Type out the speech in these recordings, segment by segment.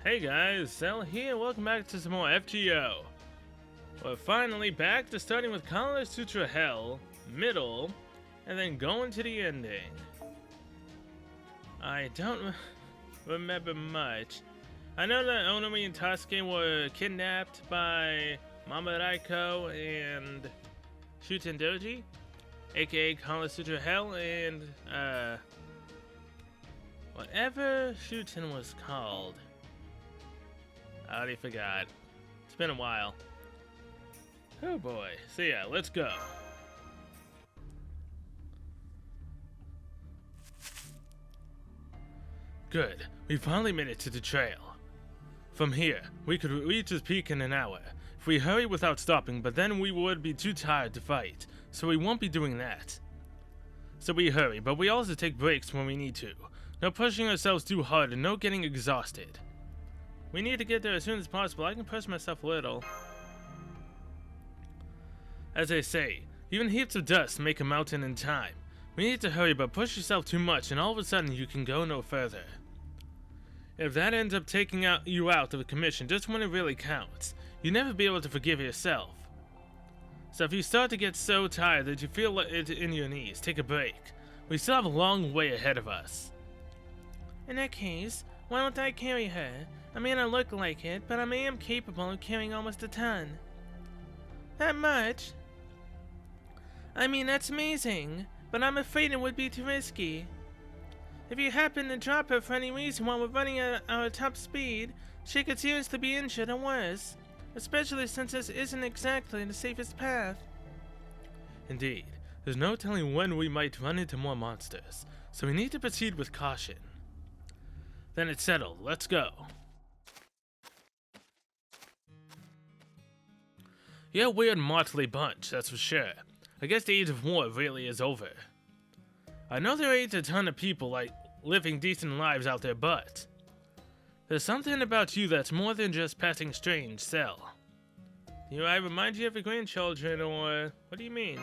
Hey guys, Cell here, welcome back to some more FGO. We're finally back to starting with Kalasutra Hell, middle, and then going to the ending. I don't remember much. I know that Onami and Tasuke were kidnapped by Mama Raiko and Shuten Doji, aka Kalasutra Hell, and whatever Shuten was called. I already forgot. It's been a while. Oh boy. So yeah, let's go. Good. We finally made it to the trail. From here, we could reach its peak in an hour, if we hurry without stopping, but then we would be too tired to fight, so we won't be doing that. So we hurry, but we also take breaks when we need to. No pushing ourselves too hard and no getting exhausted. We need to get there as soon as possible. I can push myself a little. As they say, even heaps of dust make a mountain in time. We need to hurry, but push yourself too much and all of a sudden you can go no further. If that ends up taking you out of the commission just when it really counts, you'll never be able to forgive yourself. So if you start to get so tired that you feel it in your knees, take a break. We still have a long way ahead of us. In that case, why don't I carry her? I mean, I look like it, but I am capable of carrying almost a ton. That much? I mean, that's amazing, but I'm afraid it would be too risky. If you happen to drop her for any reason while we're running at our top speed, she could seriously be injured or worse, especially since this isn't exactly the safest path. Indeed, there's no telling when we might run into more monsters, so we need to proceed with caution. Then it's settled, let's go. You're a weird motley bunch, that's for sure. I guess the age of war really is over. I know there ain't a ton of people like living decent lives out there, but there's something about you that's more than just passing strange, Cell. Do I remind you of your grandchildren, or what do you mean?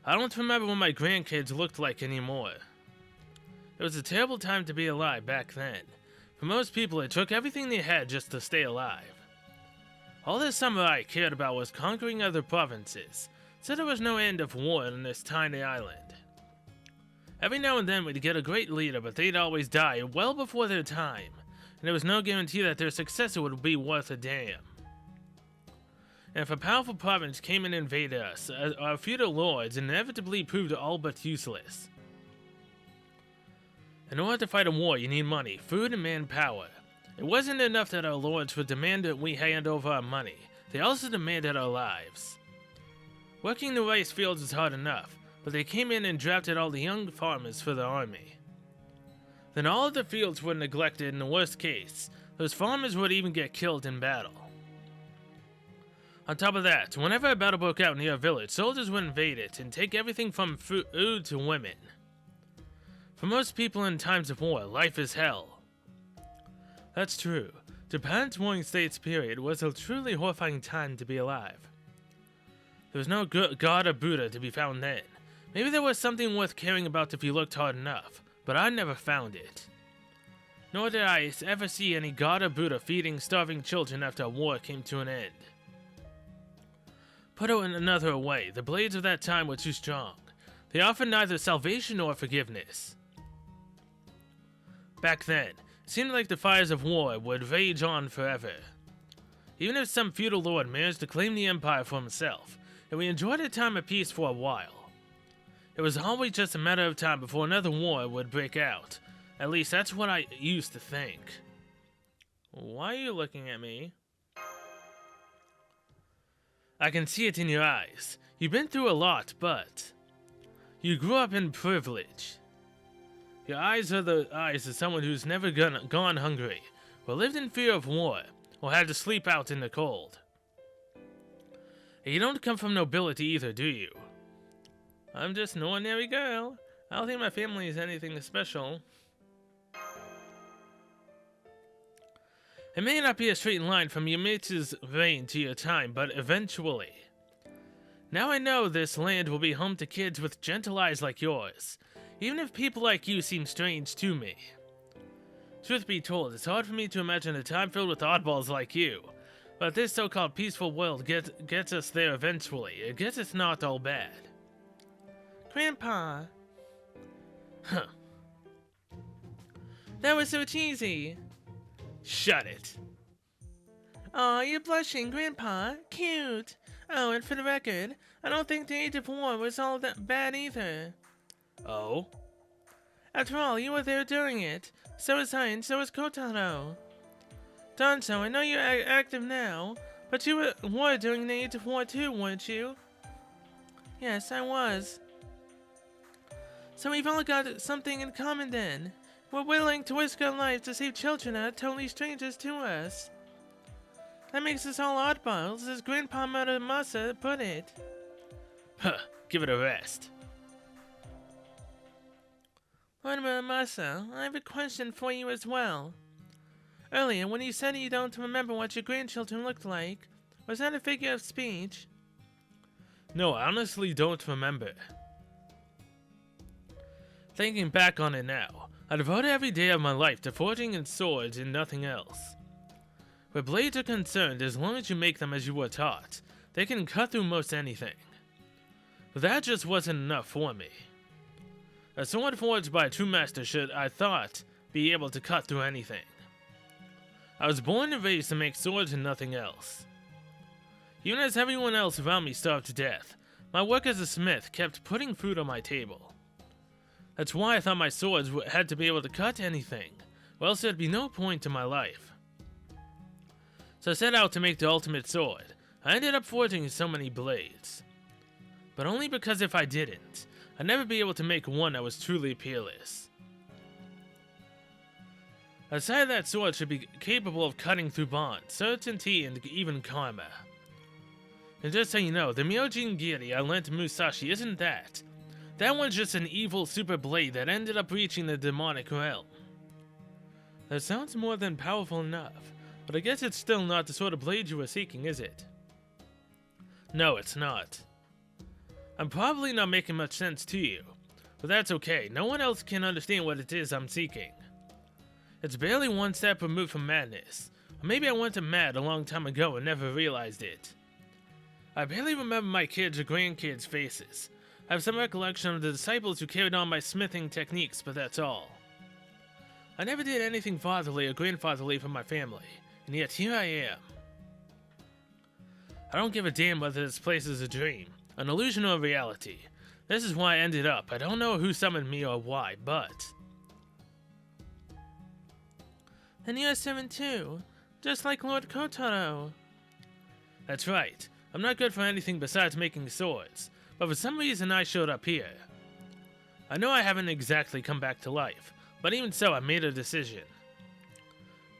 I don't remember what my grandkids looked like anymore. It was a terrible time to be alive back then. For most people, it took everything they had just to stay alive. All the samurai cared about was conquering other provinces, so there was no end of war on this tiny island. Every now and then we'd get a great leader, but they'd always die well before their time, and there was no guarantee that their successor would be worth a damn. And if a powerful province came and invaded us, our feudal lords inevitably proved all but useless. In order to fight a war, you need money, food, and manpower. It wasn't enough that our lords would demand that we hand over our money, they also demanded our lives. Working the rice fields is hard enough, but they came in and drafted all the young farmers for the army. Then all of the fields were neglected. In the worst case, those farmers would even get killed in battle. On top of that, whenever a battle broke out near a village, soldiers would invade it and take everything from food to women. For most people in times of war, life is hell. That's true. Japan's warring states period was a truly horrifying time to be alive. There was no god or Buddha to be found then. Maybe there was something worth caring about if you looked hard enough, but I never found it. Nor did I ever see any god or Buddha feeding starving children after a war came to an end. Put it in another way, the blades of that time were too strong. They offered neither salvation nor forgiveness. Back then, it seemed like the fires of war would rage on forever. Even if some feudal lord managed to claim the empire for himself, and we enjoyed a time of peace for a while, it was always just a matter of time before another war would break out. At least that's what I used to think. Why are you looking at me? I can see it in your eyes. You've been through a lot, but you grew up in privilege. Your eyes are the eyes of someone who's never gone hungry, or lived in fear of war, or had to sleep out in the cold. And you don't come from nobility either, do you? I'm just an ordinary girl. I don't think my family is anything special. It may not be a straight line from your mate's reign to your time, but eventually. Now I know this land will be home to kids with gentle eyes like yours, even if people like you seem strange to me. Truth be told, it's hard for me to imagine a time filled with oddballs like you. But this so-called peaceful world gets us there eventually. It gets us not all bad. Grandpa. Huh. That was so cheesy. Shut it. Aw, you're blushing, Grandpa. Cute. Oh, and for the record, I don't think the Age of War was all that bad either. Oh? After all, you were there during it. So was I, and so was Kotaro. Danzo, I know you're active now, but you were during the Age of War too, weren't you? Yes, I was. So we've all got something in common then. We're willing to risk our lives to save children that are totally strangers to us. That makes us all oddballs, as Grandpa Muramasa put it. Huh, give it a rest. Lord Muramasa, I have a question for you as well. Earlier, when you said you don't remember what your grandchildren looked like, was that a figure of speech? No, I honestly don't remember. Thinking back on it now, I devoted every day of my life to forging and swords and nothing else. Where blades are concerned, as long as you make them as you were taught, they can cut through most anything. But that just wasn't enough for me. A sword forged by a true master should, I thought, be able to cut through anything. I was born and raised to make swords and nothing else. Even as everyone else around me starved to death, my work as a smith kept putting food on my table. That's why I thought my swords had to be able to cut anything, or else there'd be no point to my life. So I set out to make the ultimate sword. I ended up forging so many blades. But only because if I didn't, I'd never be able to make one that was truly peerless. I decided that sword should be capable of cutting through bond, certainty, and even karma. And just so you know, the Myojin Giri I lent to Musashi isn't that. That one's just an evil super blade that ended up reaching the demonic realm. That sounds more than powerful enough, but I guess it's still not the sort of blade you were seeking, is it? No, it's not. I'm probably not making much sense to you, but that's okay. No one else can understand what it is I'm seeking. It's barely one step removed from madness. Or maybe I went to mad a long time ago and never realized it. I barely remember my kids' or grandkids' faces. I have some recollection of the disciples who carried on my smithing techniques, but that's all. I never did anything fatherly or grandfatherly for my family, and yet here I am. I don't give a damn whether this place is a dream, an illusion, or a reality. This is why I ended up. I don't know who summoned me or why, but... And you're 7 too, just like Lord Kotaro. That's right. I'm not good for anything besides making swords, but for some reason I showed up here. I know I haven't exactly come back to life, but even so I made a decision.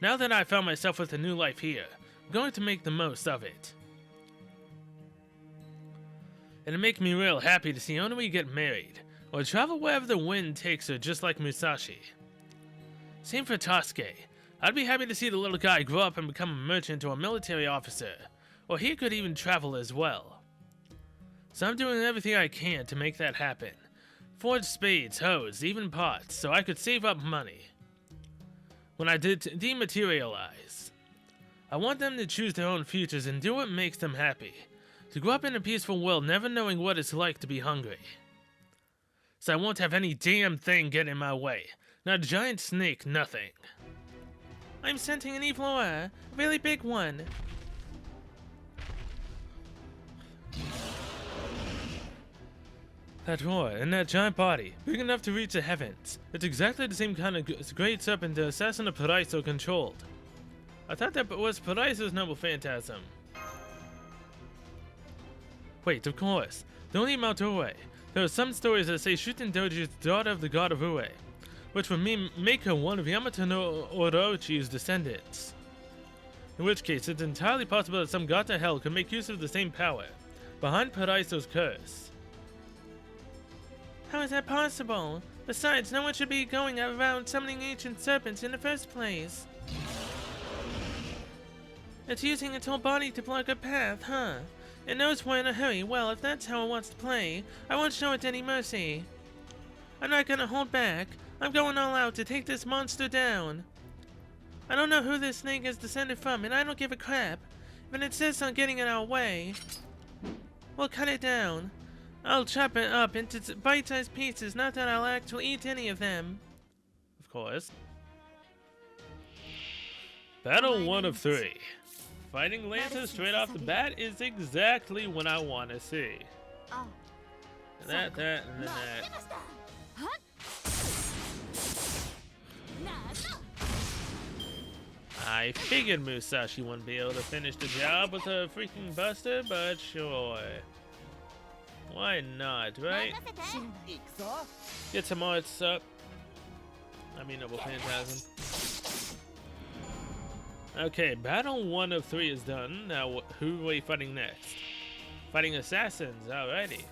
Now that I found myself with a new life here, I'm going to make the most of it. It'll make me real happy to see Onoi get married, or travel wherever the wind takes her just like Musashi. Same for Tasuke. I'd be happy to see the little guy grow up and become a merchant or a military officer, or he could even travel as well. So I'm doing everything I can to make that happen. Forge spades, hoes, even pots, so I could save up money. When I dematerialize, I want them to choose their own futures and do what makes them happy. To grow up in a peaceful world never knowing what it's like to be hungry. So I won't have any damn thing get in my way. Not a giant snake, nothing. I'm sensing an evil aura, a really big one. That roar, and that giant body, big enough to reach the heavens. It's exactly the same kind of great serpent the assassin of Paraiso controlled. I thought that was Paraiso's noble phantasm. Wait, of course. Don't eat Mount Ue. There are some stories that say Shuten Doji is the daughter of the god of Ue, which would make her one of Yamato no Orochi's descendants. In which case, it's entirely possible that some god to hell could make use of the same power, behind Paraiso's curse. How is that possible? Besides, no one should be going around summoning ancient serpents in the first place. It's using its whole body to block a path, huh? It knows we're in a hurry. Well, if that's how it wants to play, I won't show it any mercy. I'm not gonna hold back. I'm going all out to take this monster down. I don't know who this snake is descended from, and I don't give a crap. If it insists on getting in our way, we'll cut it down. I'll chop it up into bite-sized pieces, not that I'll actually eat any of them. Of course. Battle 1 of 3. Fighting Lancer straight off the bat is exactly what I want to see. That, and then that. I figured Musashi wouldn't be able to finish the job with a freaking buster, but sure. Why not, right? Get some arts up. I mean, Noble Phantasm. Okay, battle 1 of 3 is done. Now, who are we fighting next? Fighting assassins, alrighty.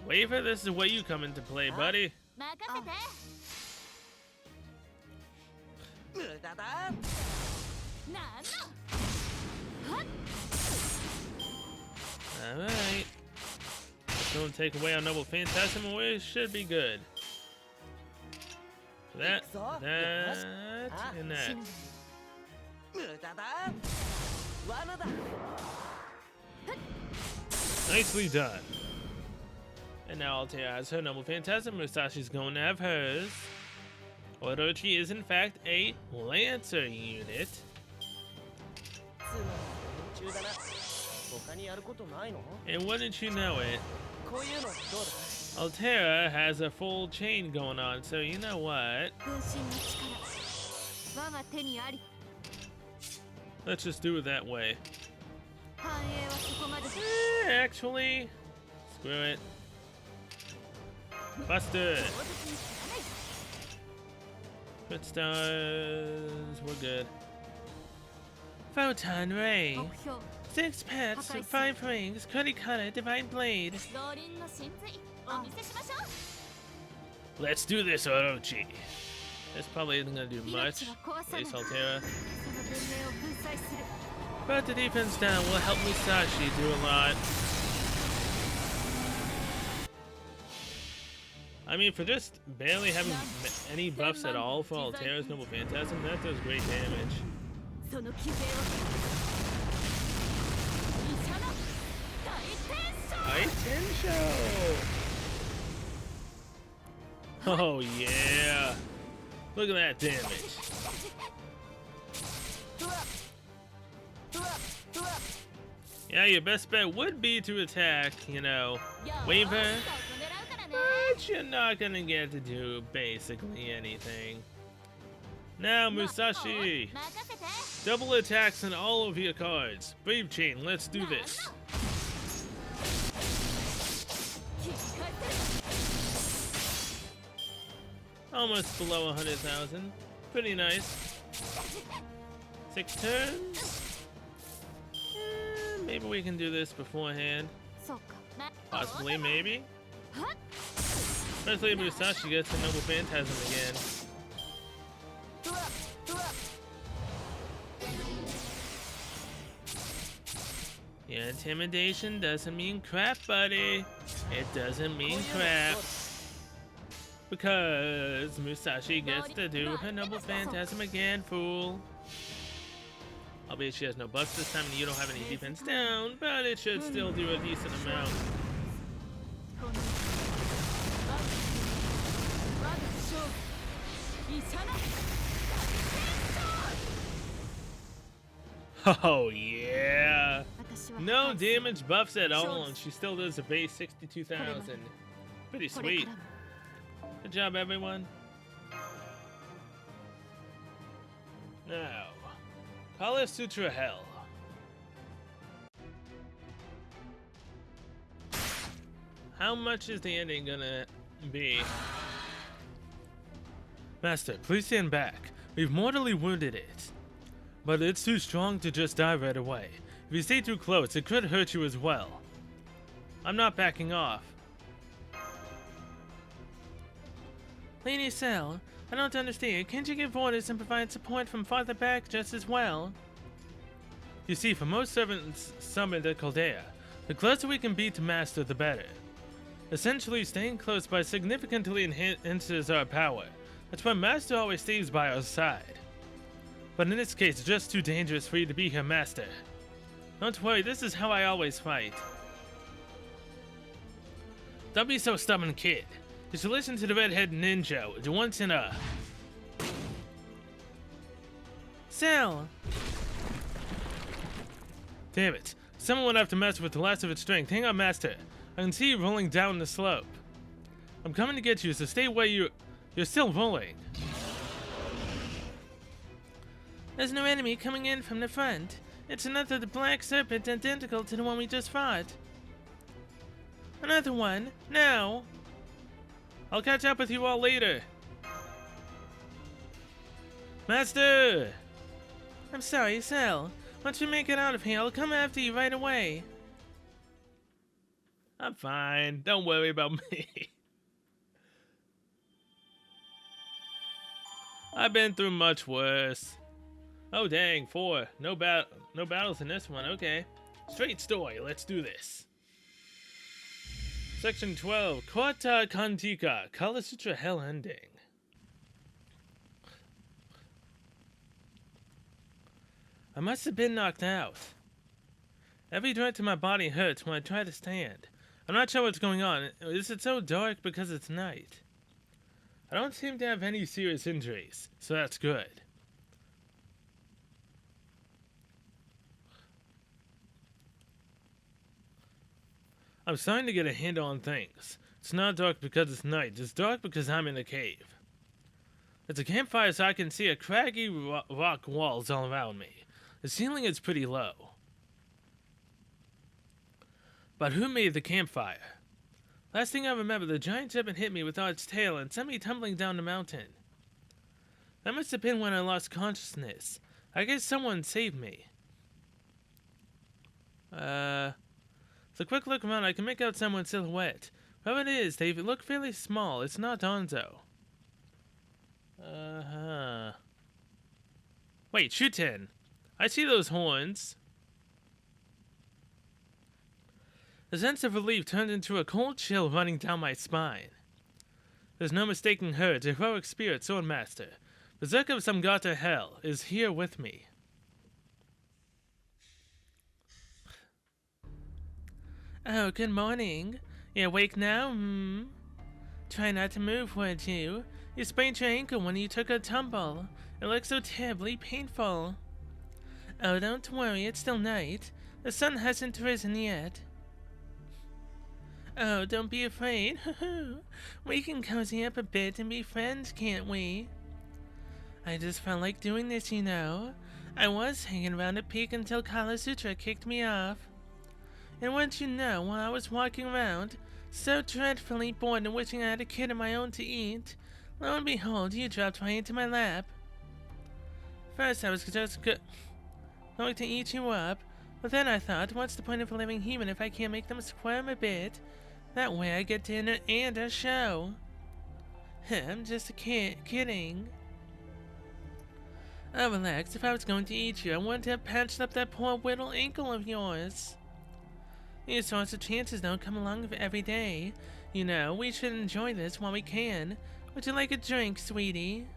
Waver, this is where you come into play, buddy. Alright. Don't take away our Noble Phantasm, and we should be good. That, and that. Nicely done. And now Altair has her Noble Phantasm. Musashi's going to have hers. Orochi is in fact a Lancer unit. And wouldn't you know it, Altera has a full chain going on, so you know what? Let's just do it that way. Actually, screw it. Busted. Good stars, we're good. Photon Ray. 6 pets, 5 rings, Cookie Cutter, Divine Blade. Let's do this, Orochi. This probably isn't gonna do much. At least Altera. But the defense down will help Musashi do a lot. I mean, for just barely having any buffs at all for Altera's Noble Phantasm, that does great damage. Tensho! Oh yeah! Look at that damage. Yeah, your best bet would be to attack, you know, Waver, but you're not gonna get to do basically anything. Now, Musashi, double attacks on all of your cards. Brave Chain, let's do this. Almost below 100,000. Pretty nice. 6 turns. Maybe we can do this beforehand. Possibly, maybe. Especially if Musashi gets a Noble Phantasm again. Yeah, intimidation doesn't mean crap, buddy. It doesn't mean crap. Because Musashi gets to do her Noble Phantasm again, fool. Albeit she has no buffs this time and you don't have any defense down, but it should still do a decent amount. Oh yeah! No damage buffs at all, and she still does a base 62,000. Pretty sweet. Good job, everyone. Now, Kalasutra Hell. How much is the ending gonna be? Master, please stand back. We've mortally wounded it. But it's too strong to just die right away. If you stay too close, it could hurt you as well. I'm not backing off. Lady Cell, I don't understand. Can't you give orders and provide support from farther back just as well? You see, for most servants summoned at Caldea, the closer we can be to Master, the better. Essentially, staying close by significantly enhances our power. That's why Master always stays by our side. But in this case, it's just too dangerous for you to be her master. Don't worry, this is how I always fight. Don't be so stubborn, kid. You should listen to the redhead ninja, the once in a... Cell! Damn it. Someone went after Master with the last of its strength. Hang on, Master. I can see you rolling down the slope. I'm coming to get you, so stay where you're still rolling. There's no enemy coming in from the front. It's another the black serpent identical to the one we just fought. Another one, now! I'll catch up with you all later. Master! I'm sorry, Cell. Once we make it out of here, I'll come after you right away. I'm fine. Don't worry about me. I've been through much worse. Oh dang, 4. No battles in this one. Okay. Straight story. Let's do this. Section 12. Kota Kantika. Kalasutra Hell Ending. I must have been knocked out. Every joint in my body hurts when I try to stand. I'm not sure what's going on. Is it so dark because it's night? I don't seem to have any serious injuries, so that's good. I'm starting to get a handle on things. It's not dark because it's night. It's dark because I'm in a cave. It's a campfire, so I can see a craggy rock walls all around me. The ceiling is pretty low. But who made the campfire? Last thing I remember, the giant serpent hit me with its tail and sent me tumbling down the mountain. That must have been when I lost consciousness. I guess someone saved me. With a quick look around, I can make out someone's silhouette. Whoever it is, they look fairly small. It's not Donzo. Wait, Shuten. I see those horns. The sense of relief turned into a cold chill running down my spine. There's no mistaking her, the heroic spirit Swordmaster. Berserk of Samgata Hell is here with me. Oh, good morning. You awake now? Try not to move, would you? You sprained your ankle when you took a tumble. It looks so terribly painful. Oh, don't worry, it's still night. The sun hasn't risen yet. Oh, don't be afraid. We can cozy up a bit and be friends, can't we? I just felt like doing this, you know. I was hanging around at peak until Kalasutra kicked me off. And once you know, while I was walking around, so dreadfully bored and wishing I had a kid of my own to eat, lo and behold, you dropped right into my lap. First, I was just going to eat you up, but then I thought, what's the point of a living human if I can't make them squirm a bit? That way I get dinner and a show. I'm just kidding. Oh, relax. If I was going to eat you, I wouldn't have patched up that poor little ankle of yours. These sorts of chances don't come along every day. You know, we should enjoy this while we can. Would you like a drink, sweetie?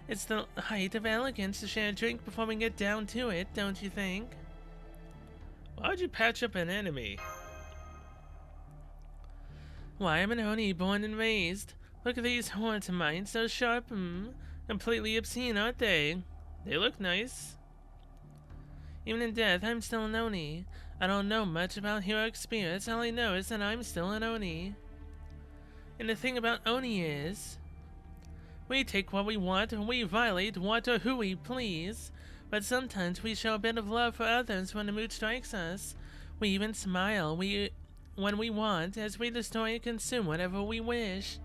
It's the height of elegance to share a drink before we get down to it, don't you think? Why would you patch up an enemy? Why, I'm an Oni born and raised. Look at these horns of mine, so sharp, completely obscene, aren't they? They look nice. Even in death, I'm still an Oni. I don't know much about heroic spirits, all I know is that I'm still an Oni. And the thing about Oni is, we take what we want and we violate what or who we please. But sometimes we show a bit of love for others when the mood strikes us. We even smile when we want, as we destroy and consume whatever we wish.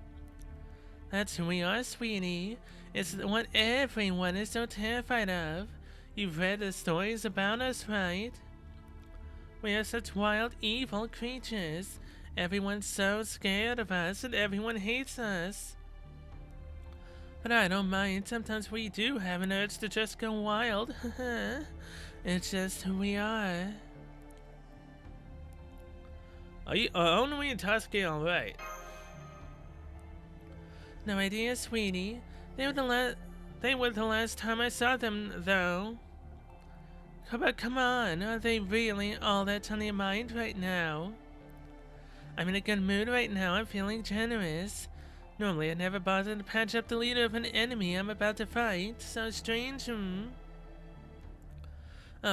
That's who we are, sweetie. It's what everyone is so terrified of. You've read the stories about us, right? We are such wild, evil creatures. Everyone's so scared of us and everyone hates us. But I don't mind. Sometimes we do have an urge to just go wild. It's just who we are. Are Onui and Tasuke alright? No idea, sweetie. They were the They were the last time I saw them, though. But come on, are they really all that's on your mind right now? I'm in a good mood right now. I'm feeling generous. Normally, I never bother to patch up the leader of an enemy I'm about to fight. So strange, Oh,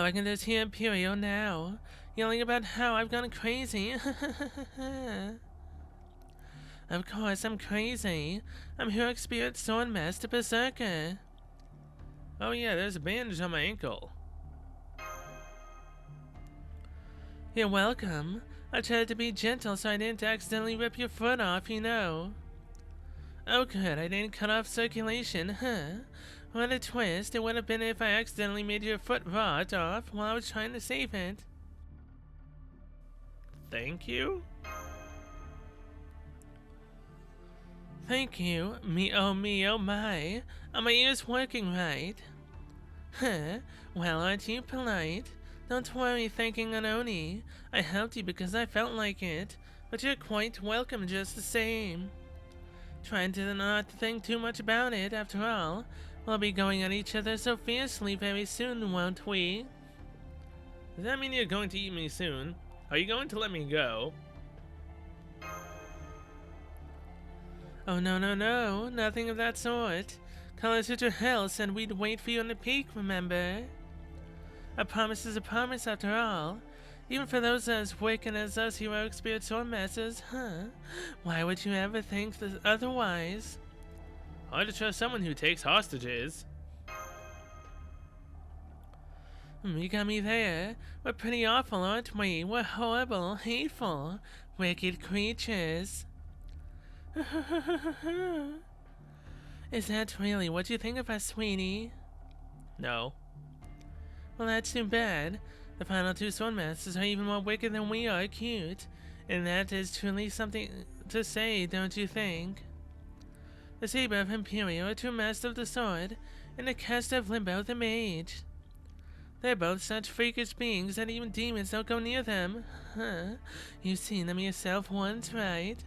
I can just hear Imperial now, yelling about how I've gone crazy. Of course, I'm crazy. I'm Heroic Spirit Swordmaster Berserker. Oh yeah, there's a bandage on my ankle. You're welcome. I tried to be gentle so I didn't accidentally rip your foot off, you know. Oh good, I didn't cut off circulation, huh? What a twist. It would have been if I accidentally made your foot rot off while I was trying to save it. Thank you? Thank you. Me, oh my. Are my ears working right? Huh? Well, aren't you polite? Don't worry thanking an Oni. I helped you because I felt like it, but you're quite welcome just the same. Trying to not think too much about it, after all. We'll be going at each other so fiercely very soon, won't we? Does that mean you're going to eat me soon? Are you going to let me go? Oh no, nothing of that sort. Kalasutra Hell said we'd wait for you on the peak, remember? A promise is a promise after all. Even for those as wicked as us heroic spirit swordmasters, huh? Why would you ever think otherwise? Hard to trust someone who takes hostages. You got me there. We're pretty awful, aren't we? We're horrible, hateful, wicked creatures. Is that really what you think of us, sweetie? No. Well, that's too bad. The final two swordmasters are even more wicked than we are cute. And that is truly something to say, don't you think? The Saber of Imperial, a true master of the sword, and the caster of Limbo, the mage. They're both such freakish beings that even demons don't go near them. Huh? You've seen them yourself once, right?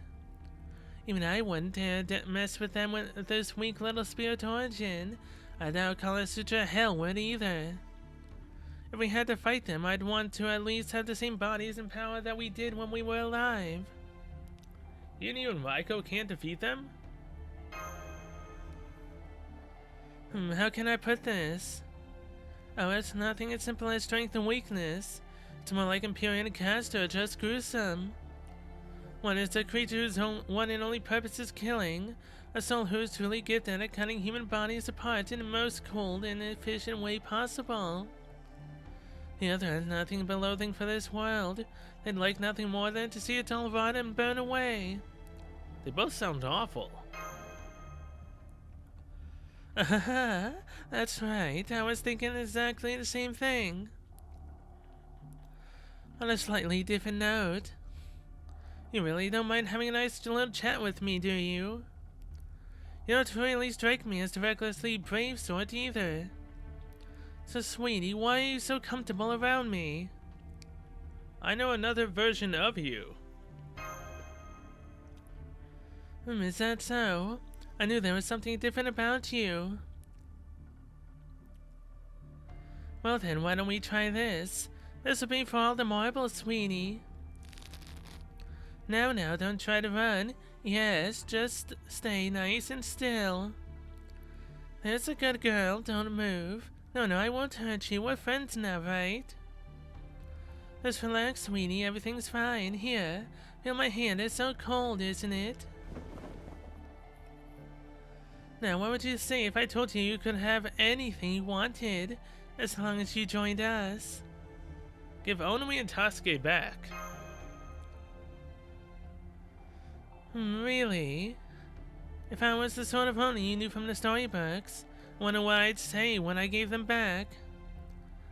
Even I wouldn't dare mess with them with this weak little spirit origin. I doubt Kalasutra Hell would either. If we had to fight them, I'd want to at least have the same bodies and power that we did when we were alive. Even you and Raiko can't defeat them? How can I put this? Oh, it's nothing as simple as strength and weakness. It's more like Imperial and Caster, just gruesome. One is a creature whose one and only purpose is killing, a soul who is truly gifted at cutting human bodies apart in the most cold and efficient way possible. The other has nothing but loathing for this world. They'd like nothing more than to see it all rot and burn away. They both sound awful. That's right. I was thinking exactly the same thing. On a slightly different note. You really don't mind having a nice little chat with me, do you? You don't really strike me as the recklessly brave sort either. So, sweetie, why are you so comfortable around me? I know another version of you. Is that so? I knew there was something different about you. Well then, why don't we try this? This will be for all the marbles, sweetie. Now, don't try to run. Yes, just stay nice and still. There's a good girl, don't move. No, I won't hurt you. We're friends now, right? Just relax, sweetie. Everything's fine. Here, feel my hand. It's so cold, isn't it? Now, what would you say if I told you you could have anything you wanted, as long as you joined us? Give Onami and Tasuke back. Really? If I was the sort of Oni you knew from the storybooks, I wonder what I'd say when I gave them back.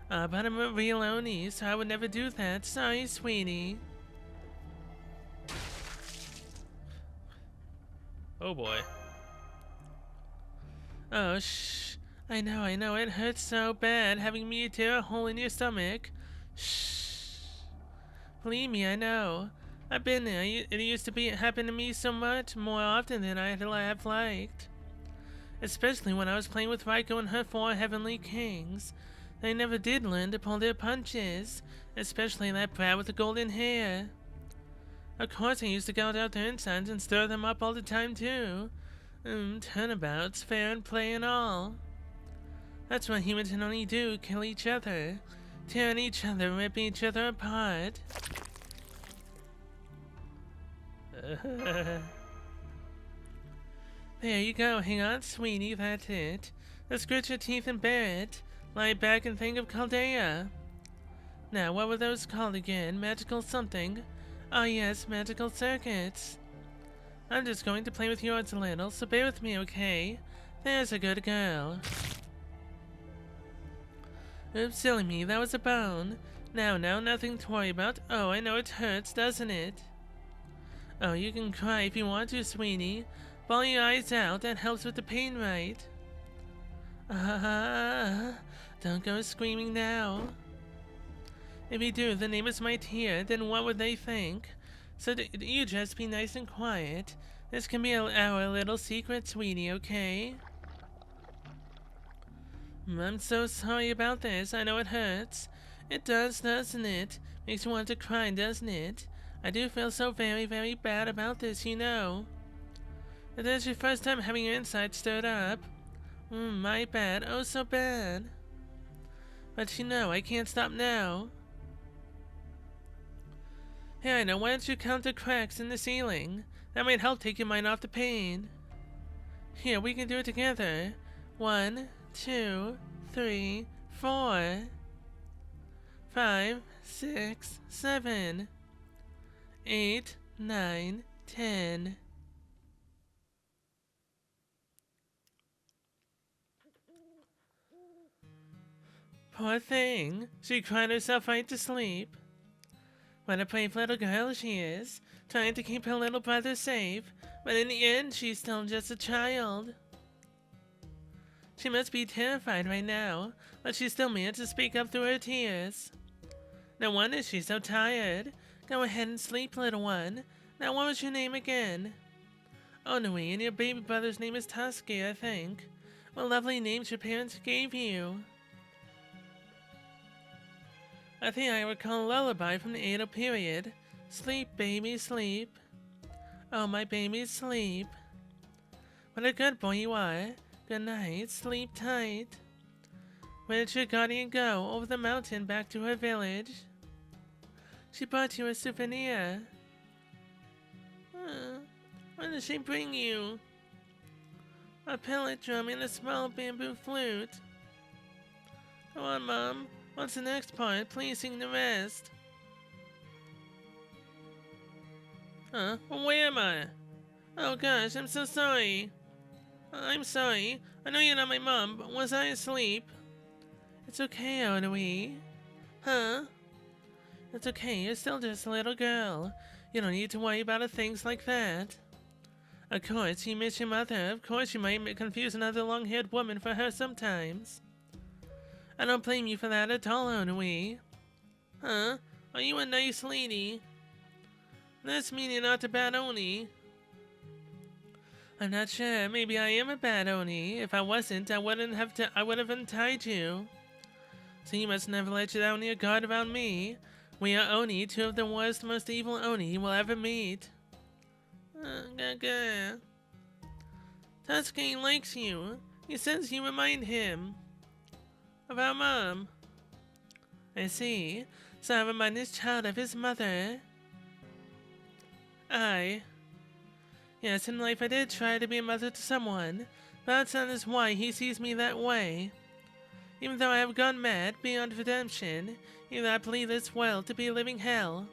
But I'm a real Oni, so I would never do that. Sorry, sweetie. Oh boy. Oh, shh. I know, it hurts so bad having me tear a hole in your stomach. Shh. Believe me, I know. I've been there. It used to happen to me so much more often than I'd have liked. Especially when I was playing with Raiko and her 4 heavenly kings. They never did learn to pull their punches, especially that brat with the golden hair. Of course I used to go out their insides and stir them up all the time too. Turnabouts, fair and play and all. That's what humans can only do, kill each other. Tear each other, rip each other apart. There you go, hang on, sweetie, that's it. Let's grit your teeth and bear it. Lie back and think of Chaldea. Now, what were those called again? Magical something? Oh yes, magical circuits. I'm just going to play with yours a little, so bear with me, okay? There's a good girl. Oops, silly me, that was a bone. Now, nothing to worry about. Oh, I know it hurts, doesn't it? Oh, you can cry if you want to, sweetie. Bawl your eyes out, that helps with the pain, right? Don't go screaming now. If you do, the neighbors might hear, then what would they think? So you just be nice and quiet. This can be our little secret, sweetie, okay? I'm so sorry about this. I know it hurts. It does, doesn't it? Makes you want to cry, doesn't it? I do feel so very, very bad about this, you know. It is your first time having your insides stirred up. My bad. Oh, so bad. But you know, I can't stop now. Hey, I know. Why don't you count the cracks in the ceiling? That might help take your mind off the pain. Here, we can do it together. 1, 2, 3, 4, 5, 6, 7, 8, 9, 10. Poor thing. She cried herself right to sleep. What a brave little girl she is, trying to keep her little brother safe, but in the end she's still just a child. She must be terrified right now, but she still managed to speak up through her tears. No wonder she's so tired. Go ahead and sleep, little one. Now what was your name again? Oh, Nui, and your baby brother's name is Tusky, I think. What lovely names your parents gave you. I think I recall a lullaby from the Edo period. Sleep, baby, sleep. Oh, my baby, sleep. What a good boy you are. Good night, sleep tight. Where did your guardian go? Over the mountain, back to her village. She brought you a souvenir. What did she bring you? A pellet drum and a small bamboo flute. Come on, Mom. What's the next part? Please sing the rest. Well, where am I? Oh gosh, I'm so sorry. I'm sorry. I know you're not my mom, but was I asleep? It's okay, Onoe. Huh? It's okay, you're still just a little girl. You don't need to worry about things like that. Of course, you miss your mother. Of course, you might confuse another long-haired woman for her sometimes. I don't blame you for that at all, Onoe. Huh? Are you a nice lady? That's mean you're not a bad Oni. I'm not sure. Maybe I am a bad Oni. If I wasn't, I would have untied you. So you must never let you down your guard around me. We are Oni, two of the worst, most evil Oni you will ever meet. Gaga. Tusky likes you. He says you remind him of our mom. I see. So I remind this child of his mother. Yes, in life I did try to be a mother to someone, but that is why he sees me that way. Even though I have gone mad beyond redemption, even though I believe this world to be a living hell,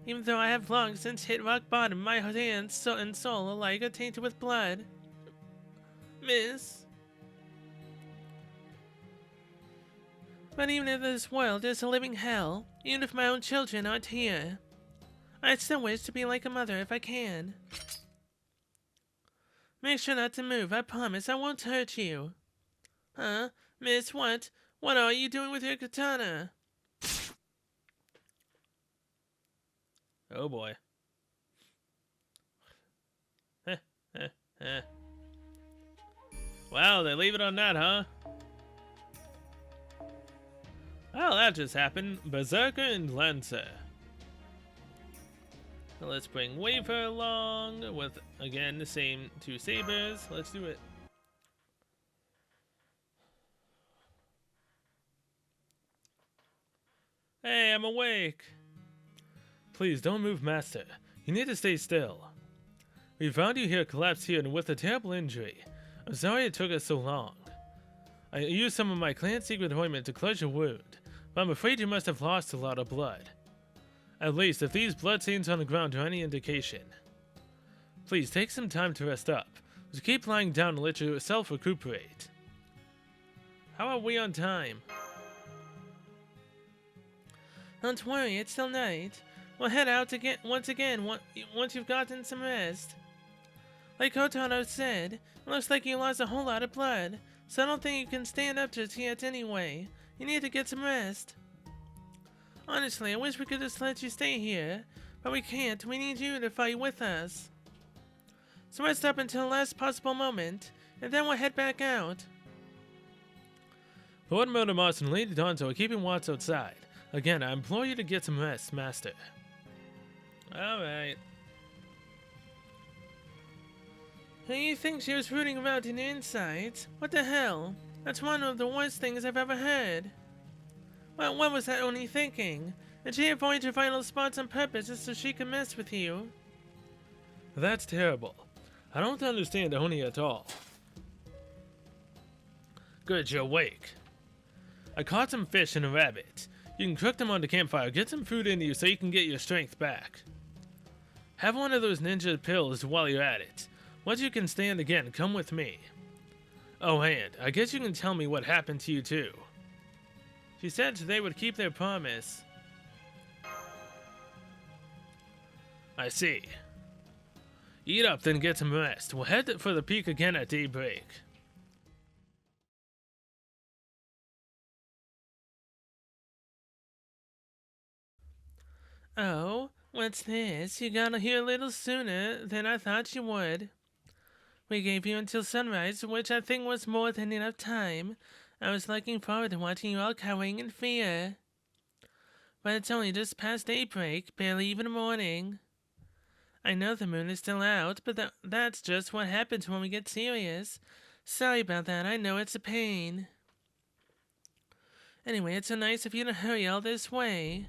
even though I have long since hit rock bottom, my heart and soul alike are tainted with blood. Miss. But even if this world is a living hell, even if my own children aren't here, I still wish to be like a mother if I can. Make sure not to move, I promise I won't hurt you. Huh? Miss, what? What are you doing with your katana? Oh boy. Wow, they leave it on that, huh? Well, that just happened. Berserker and Lancer. So let's bring Waver along with, again, the same two sabers. Let's do it. Hey, I'm awake. Please don't move, Master. You need to stay still. We found you here collapsed here and with a terrible injury. I'm sorry it took us so long. I used some of my clan secret ointment to close your wound, but I'm afraid you must have lost a lot of blood. At least, if these bloodstains on the ground are any indication. Please take some time to rest up. Just keep lying down and let yourself recuperate. How are we on time? Don't worry, it's still night. We'll head out again once you've gotten some rest. Like Kotaro said, it looks like you lost a whole lot of blood, so I don't think you can stand up just yet anyway. You need to get some rest. Honestly, I wish we could just let you stay here, but we can't. We need you to fight with us. So rest up until the last possible moment, and then we'll head back out. Lord Murdermoss and Lady Danto are keeping watch outside. Again, I implore you to get some rest, Master. Alright. Who you think she was rooting around in the insides? What the hell? That's one of the worst things I've ever heard. Well, what was that only thinking? Did she avoid your vital spots on purpose just so she could mess with you? That's terrible. I don't understand Oni at all. Good, you're awake. I caught some fish and a rabbit. You can cook them on the campfire, get some food into you so you can get your strength back. Have one of those ninja pills while you're at it. Once you can stand again, come with me. Oh, and I guess you can tell me what happened to you too. She said they would keep their promise. I see. Eat up, then get some rest. We'll head for the peak again at daybreak. Oh, what's this? You got here a little sooner than I thought you would. We gave you until sunrise, which I think was more than enough time. I was looking forward to watching you all cowering in fear. But it's only just past daybreak, barely even morning. I know the moon is still out, but that's just what happens when we get serious. Sorry about that, I know it's a pain. Anyway, it's so nice of you to hurry all this way.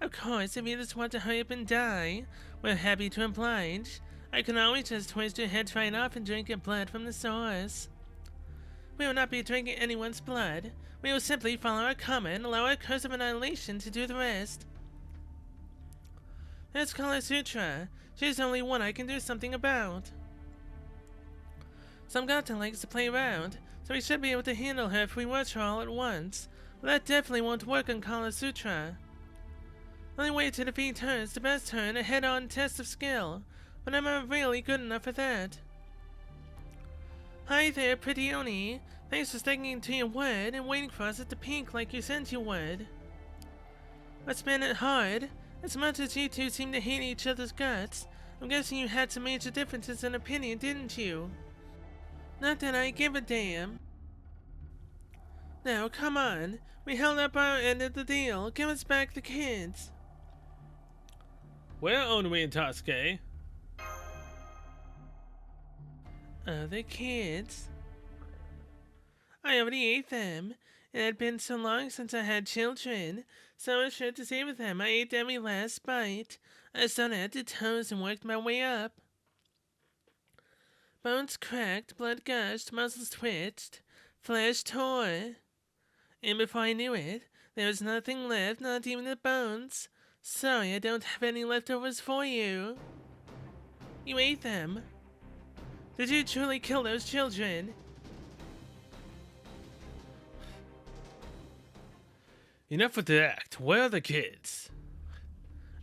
Of course, if you just want to hurry up and die, we're happy to oblige. I can always just twist your heads right off and drink your blood from the source. We will not be drinking anyone's blood. We will simply follow our karma and allow our curse of annihilation to do the rest. There's Kalasutra. She's the only one I can do something about. Some gata likes to play around, so we should be able to handle her if we watch her all at once. But that definitely won't work on Kalasutra. The only way to defeat her is to best her in a head-on test of skill, but I'm not really good enough for that. Hi there, pretty Oni. Thanks for sticking to your word and waiting for us at the peak like you said you would. What's been it hard? As much as you two seem to hate each other's guts, I'm guessing you had some major differences in opinion, didn't you? Not that I give a damn. Now, come on. We held up our end of the deal. Give us back the kids. Where own we in Tasuke? The kids? I already ate them. It had been so long since I had children, so I was sure to save them. I ate every last bite. I started at the toes and worked my way up. Bones cracked, blood gushed, muscles twitched, flesh tore. And before I knew it, there was nothing left, not even the bones. Sorry, I don't have any leftovers for you. You ate them. Did you truly kill those children? Enough with the act. Where are the kids?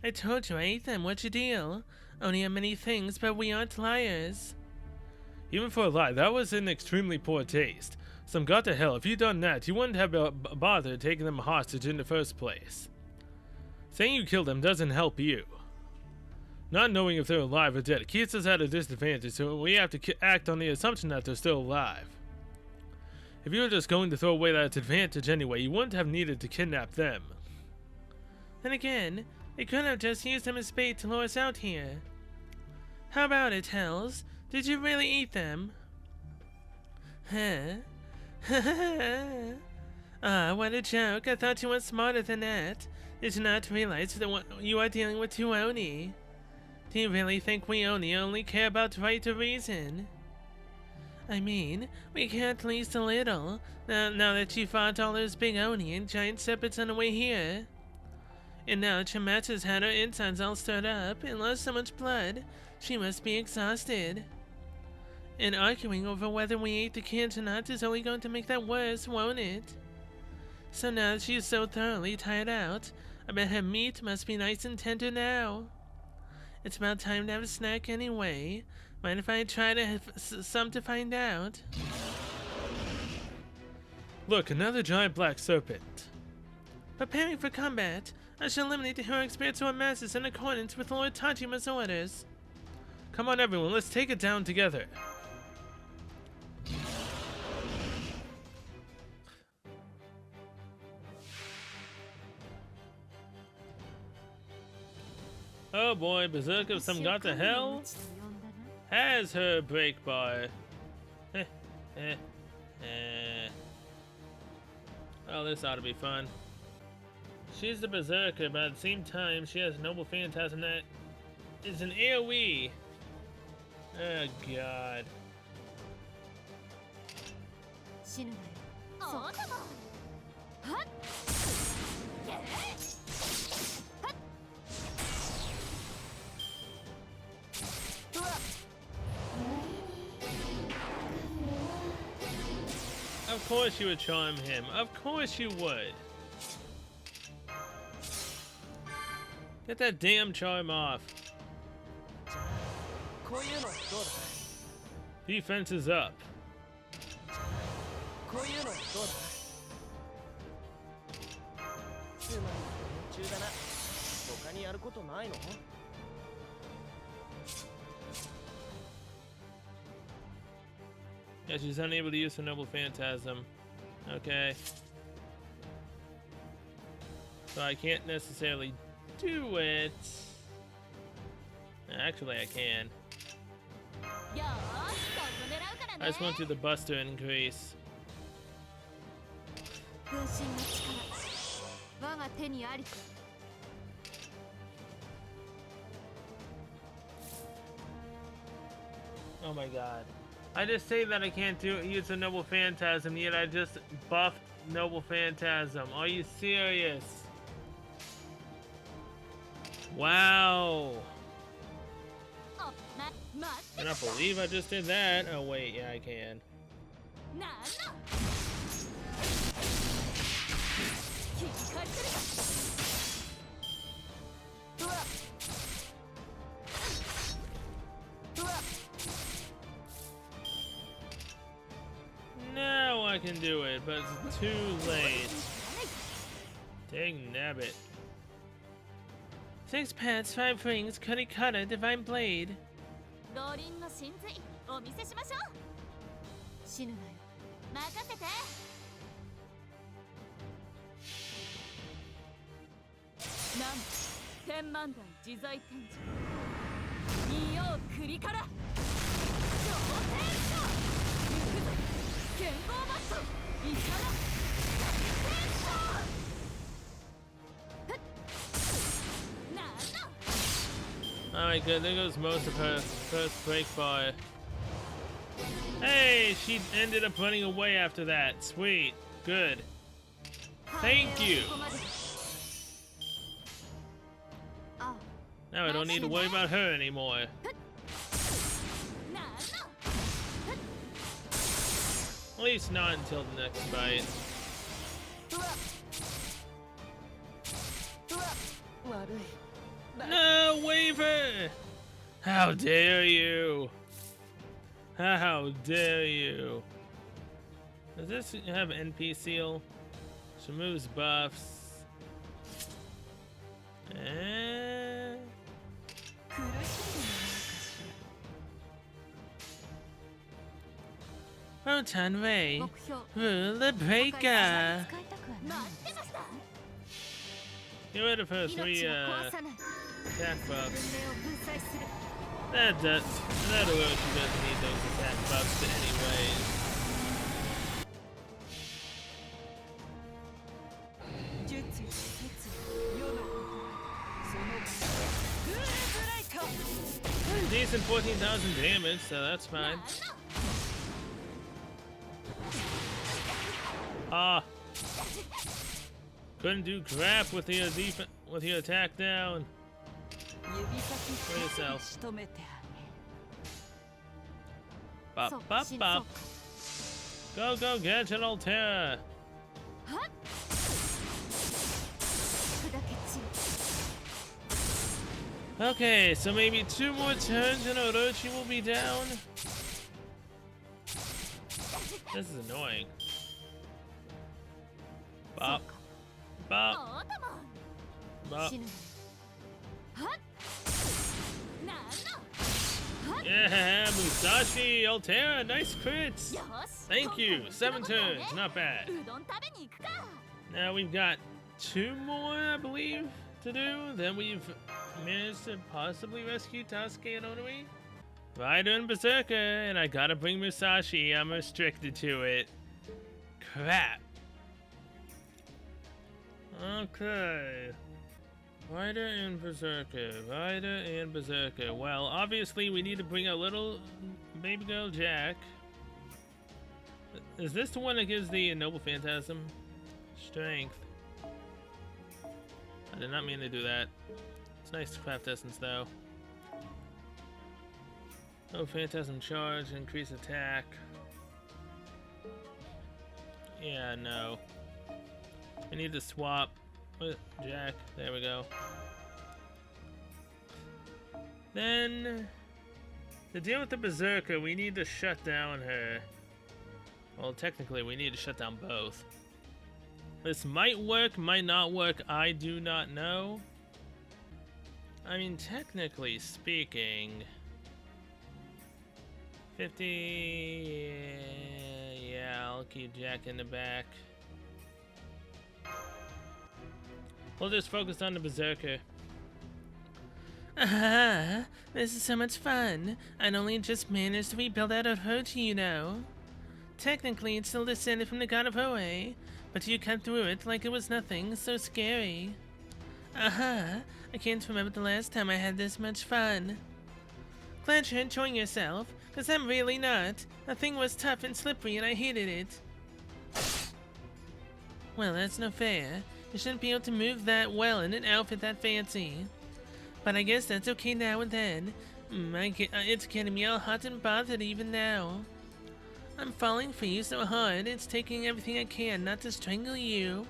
I told you I ate them. What's your deal? Only on many things, but we aren't liars. Even for a lie, that was in extremely poor taste. Some got to hell. If you'd done that, you wouldn't have bothered taking them hostage in the first place. Saying you killed them doesn't help you. Not knowing if they're alive or dead keeps us at a disadvantage, so we have to act on the assumption that they're still alive. If you were just going to throw away that advantage anyway, you wouldn't have needed to kidnap them. Then again, they could have just used them as bait to lure us out here. How about it, Hells? Did you really eat them? Huh? Ah, what a joke. I thought you were smarter than that. Did you not realize that you are dealing with two Oni? Do you really think we only care about right or reason? I mean, we care at least a little, now that you fought all those big Oni and giant serpents on the way here. And now Chimatsu's had her insides all stirred up and lost so much blood, she must be exhausted. And arguing over whether we ate the kids or not is only going to make that worse, won't it? So now that she's so thoroughly tired out, I bet her meat must be nice and tender now. It's about time to have a snack anyway. Mind if I try to have some to find out? Look, another giant black serpent. Preparing for combat, I shall eliminate the heroic spiritual masses in accordance with Lord Tajima's orders. Come on everyone, let's take it down together. Oh boy, Berserker of some god to hell has her break bar. Oh, this ought to be fun. She's the Berserker, but at the same time, she has Noble Phantasm that is an AoE. Oh god. Of course you would charm him. Of course you would. Get that damn charm off. Defense is up. Yeah, she's unable to use her Noble Phantasm. Okay. So I can't necessarily do it. Actually, I can. I just want to do the Buster increase. Oh my god. I just say that I can't use a Noble Phantasm, yet I just buffed Noble Phantasm. Are you serious? Wow. I cannot believe I just did that. Oh wait, yeah I can. Now I can do it, but it's too late. Dang nabbit. 6 pets, 5 rings, Cuddy Cutter, Divine Blade. Alright, good. There goes most of her first break bar. Hey, she ended up running away after that. Sweet. Good. Thank you. Now I don't need to worry about her anymore. At least not until the next fight. No, Waver! How dare you! How dare you! Does this have NP seal? She moves buffs. Photon Ray. 目標 Rule the Breaker. 使いたくはない。 Get rid of her 命 three を壊さない。 attack 文 buffs. 明を粉砕する。 That Orochi doesn't need those attack buffs anyways. 術説世のそのルールブレイカー。 Decent 14,000 damage, so that's fine. Ah. Couldn't do crap with your with your attack down. 指先 For yourself. 仕留めてあ Bop, bop, bop. Go, go, Gadget Altera. げ。はっ。砕け散る。 Okay, so maybe 2 more turns and Orochi will be down. This is annoying. Bop. Bop. おーとも。 Bop. 死ぬ。はっ。なんの。 Yeah, Musashi Altera, nice crits. よし。 Thank you. 7 今回も turns, その not bad. うどん食べに行くか。 Now we've got 2 more, I believe, to do. Then we've managed to possibly rescue Tasuke and Onui. Rider and Berserker, and I gotta bring Musashi. I'm restricted to it. Crap. Okay. Rider and Berserker. Rider and Berserker. Well, obviously we need to bring a little baby girl Jack. Is this the one that gives the Noble Phantasm strength? I did not mean to do that. It's nice craft essence though. Oh, Phantasm charge, increase attack. Yeah, no. I need to swap Jack. There we go. Then, to deal with the Berserker, we need to shut down her. Well, technically, we need to shut down both. This might work, might not work, I do not know. I mean, technically speaking, 50... Yeah, I'll keep Jack in the back. We'll just focus on the Berserker. Ah, this is so much fun. I'd only just managed to rebuild out of Orochi, you know. Technically, it's still descended from the god of Oe, but you cut through it like it was nothing, so scary. Aha, I can't remember the last time I had this much fun. Glad you're enjoying yourself, cause I'm really not. The thing was tough and slippery and I hated it. Well, that's no fair. You shouldn't be able to move that well in an outfit that fancy. But I guess that's okay now and then. It's getting me all hot and bothered even now. I'm falling for you so hard, it's taking everything I can not to strangle you.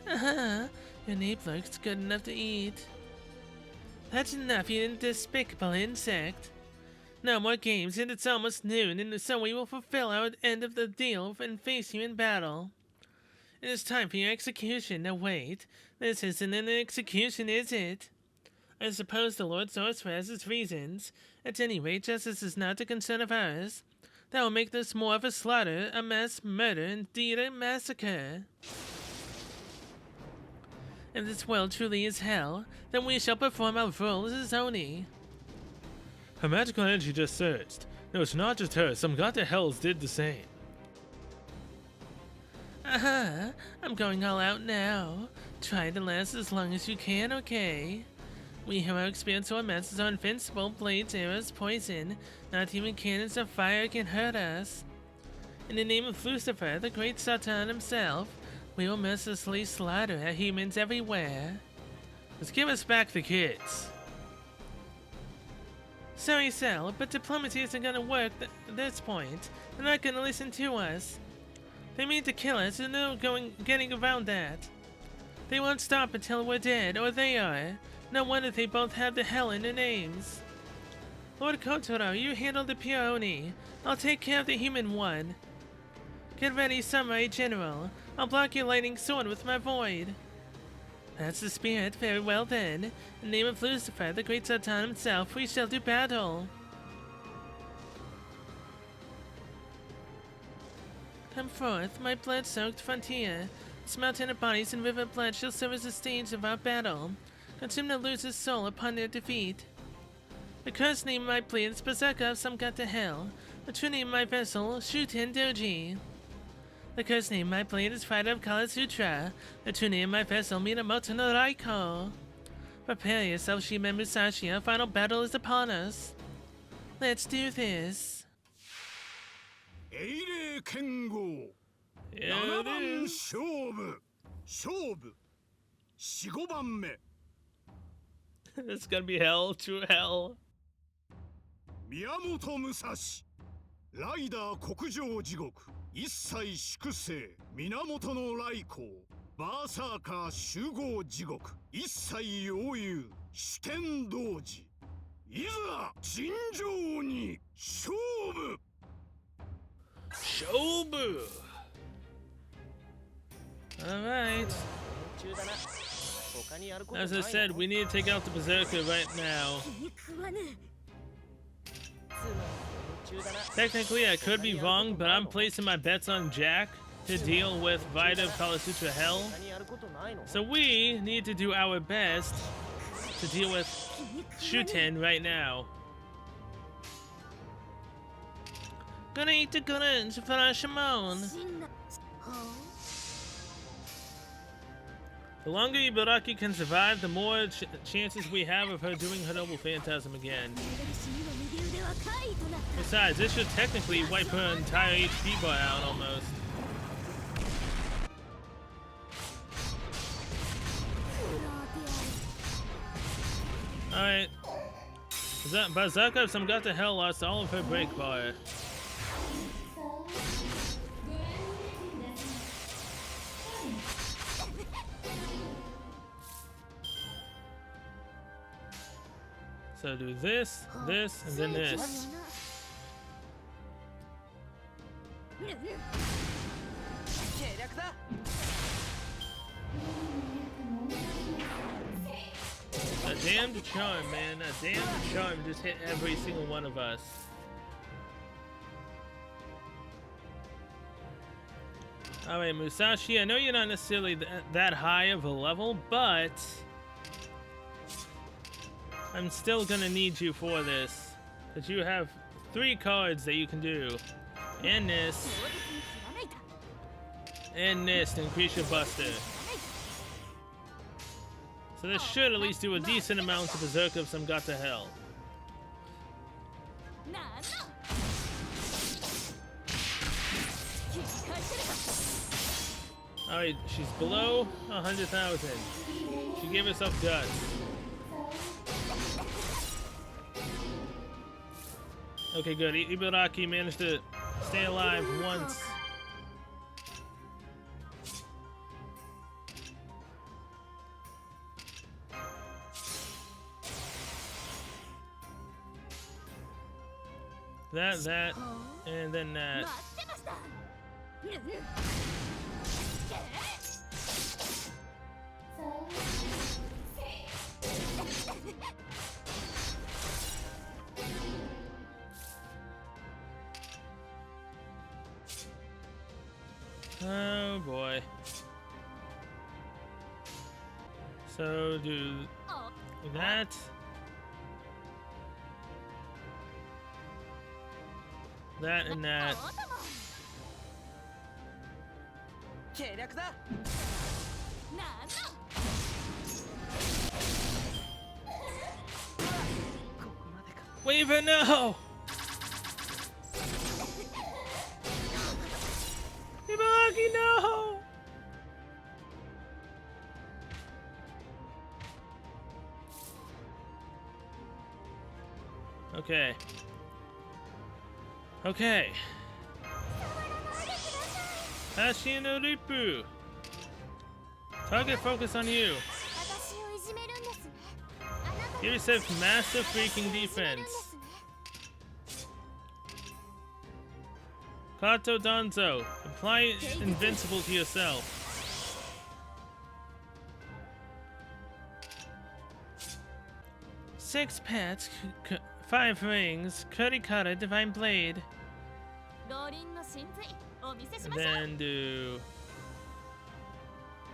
Your nape looks good enough to eat. That's enough, you despicable insect. No more games, and it's almost noon, and so we will fulfill our end of the deal and face you in battle. It is time for your execution. Now wait, this isn't an execution, is it? I suppose the Lord Sorcerer has his reasons. At any rate, justice is not a concern of ours. That will make this more of a slaughter, a mass murder, indeed a massacre. If this world truly is hell, then we shall perform our role as Oni. Her magical energy just surged. No, it's not just her. Some god to hells did the same. Aha, I'm going all out now. Try to last as long as you can, okay? We heroic spirits or masters are invincible. Blades, arrows, poison. Not even cannons of fire can hurt us. In the name of Lucifer, the great Satan himself, we will mercilessly slaughter our humans everywhere. Let's give us back the kids. Sorry, Sal, but diplomacy isn't gonna work at this point. They're not gonna listen to us. They mean to kill us, and no getting around that. They won't stop until we're dead, or they are. No wonder they both have the hell in their names. Lord Kotaro, you handle the pure Oni. I'll take care of the human one. Get ready, Samurai General. I'll block your lightning sword with my void. That's the spirit. Very well then. In the name of Lucifer, the great Satan himself, we shall do battle. come forth, my blood-soaked frontier. This mountain of bodies and river of blood shall serve as the stage of our battle. Consume the loser's soul upon their defeat. The cursed name of my blade is Berserker of some god to hell. The true name of my vessel, Shuten Doji. The cursed name of my blade is Fighter of Kalasutra. The true name of my vessel, Minamoto no Raiko. Prepare yourself, Shima and Musashi. Our final battle is upon us. Let's do this. 英霊剣豪 Yeah, 7 it 番 is. 勝負4、5番目 It's gonna be hell, true hell. 宮本武蔵ライダー国上地獄一切粛清源の来光バーサーカー集合地獄一切妖遊主天童子いざ尋常に勝負 Shobu! Alright. As I said, we need to take out the Berserker right now. 食わぬ Technically, I could be wrong, but I'm placing my bets on Jack to deal with Vita of Kalasutra Hell. So we need to do our best to deal with Shuten right now. Gonna eat the guns for our Shimon. 死んだは The longer Ibaraki can survive, the more chances we have of her doing her double phantasm again. あ死にの右腕は怪となった Besides, this should technically wipe her entire HP bar out almost. Alright. Berserker of some got to hell lost all of her break bar. So do this, this, and then this. 計略だ A damned charm, man. A damned charm just hit every single one of us. Alright, Musashi, I know you're not necessarily that high of a level, but I'm still gonna need you for this. Because you have 3 cards that you can do. And this. 強烈に貫いた And this to increase your buster. So this should at least do a decent amount to Berserker of some got to hell. なんだ切り返せるか Alright, she's below 100,000. She gave herself guts. Okay, good. Ibaraki managed to stay alive once. That, and then that. 待ってましたぬぬけ Oh boy. So do あ that. That and that. あ頭計略だ なんだ ここまでか Weaver, no! Ibaraki, no! Okay. Okay. Hashi no Rippu. Target focus on you. 私をいじめるんですねあなた Give yourself massive freaking defense. Kato Danzo. Apply invincible to yourself. Six pets, 5 rings, Kurikara Divine Blade. 浪林の神髄お見せし And ましょう。 then do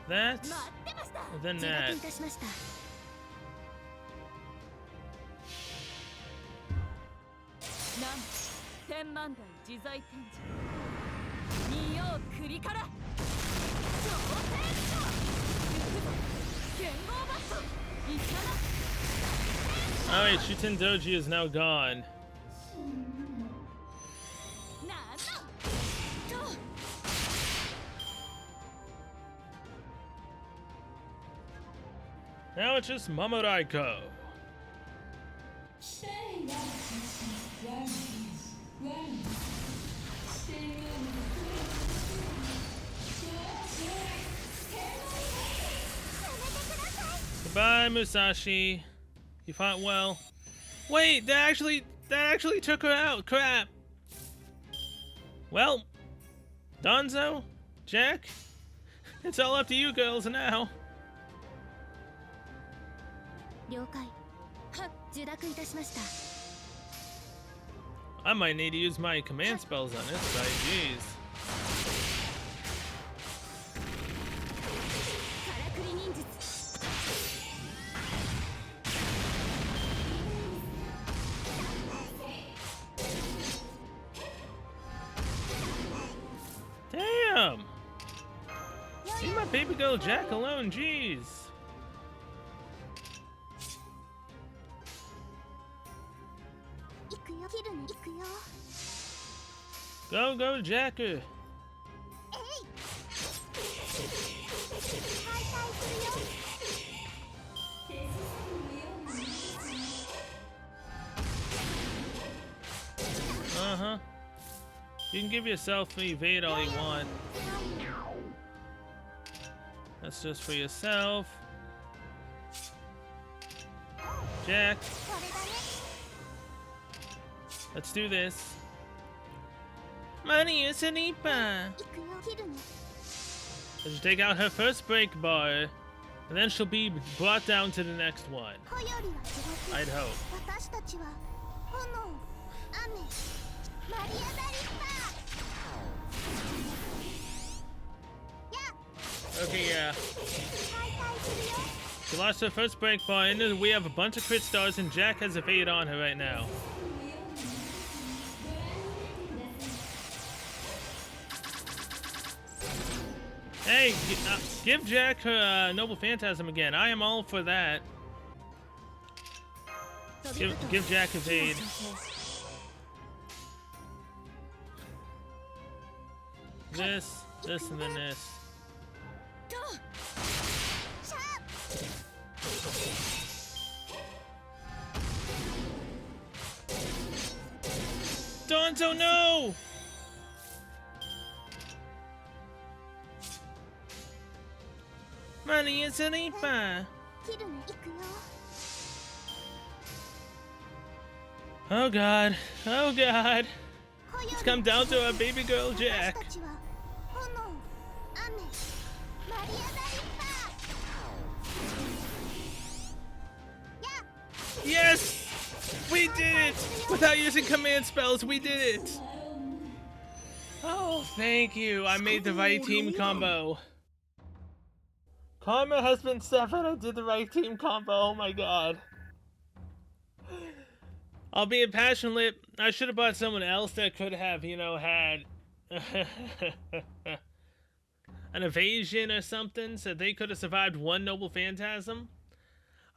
that. 待ってました。 And then 自覚 that. いたしました。なん天満台自在天神二葉栗から挑戦者行くぞ剣豪バットいかな Alright, Shuten Doji is now gone. なんだと Now it's just Mamoraiko. Goodbye, Musashi. You fought well. Wait, that actually took her out. Crap. Well, Donzo, Jack, it's all up to you girls now. 了解はっ受諾いたしました I might need to use my command spells on this guy. Jeez. からくり忍術 Damn. Leave my baby girl Jack alone. Jeez. 行くよ切るね行くよ Go, go, Jacker. えい再開するよ Uh-huh. You can give yourself evade all you want. That's just for yourself. Jack, これだね let's do this. Money is an Ipa. 行くよ切るね Let's take out her first break bar, and then she'll be brought down to the next one. 穂よりは地獄 I'd hope. 私たちは炎雨マリアダリッパーや Okay, yeah. 再開するよ She lost her first break bar, and we have a bunch of crit stars, and Jack has a fade on her right now. Hey, give Jack her Noble Phantasm again. I am all for that. Give Jack his aid. This, and then this. とシャー Donzo, no! Money is an Ipa. 切るね行くよ Oh god. Oh god. 穂より It's come down to our baby girl 私 Jack. たちは炎雨マリアダリッパーや Yes! We did it! Without using command spells, we did it! Oh, thank you. I made the right team combo. Karma has been severed. I did the right team combo. Oh my god. Albeit passionate, I should have bought someone else that could have, you know, had an evasion or something, so they could have survived one Noble Phantasm.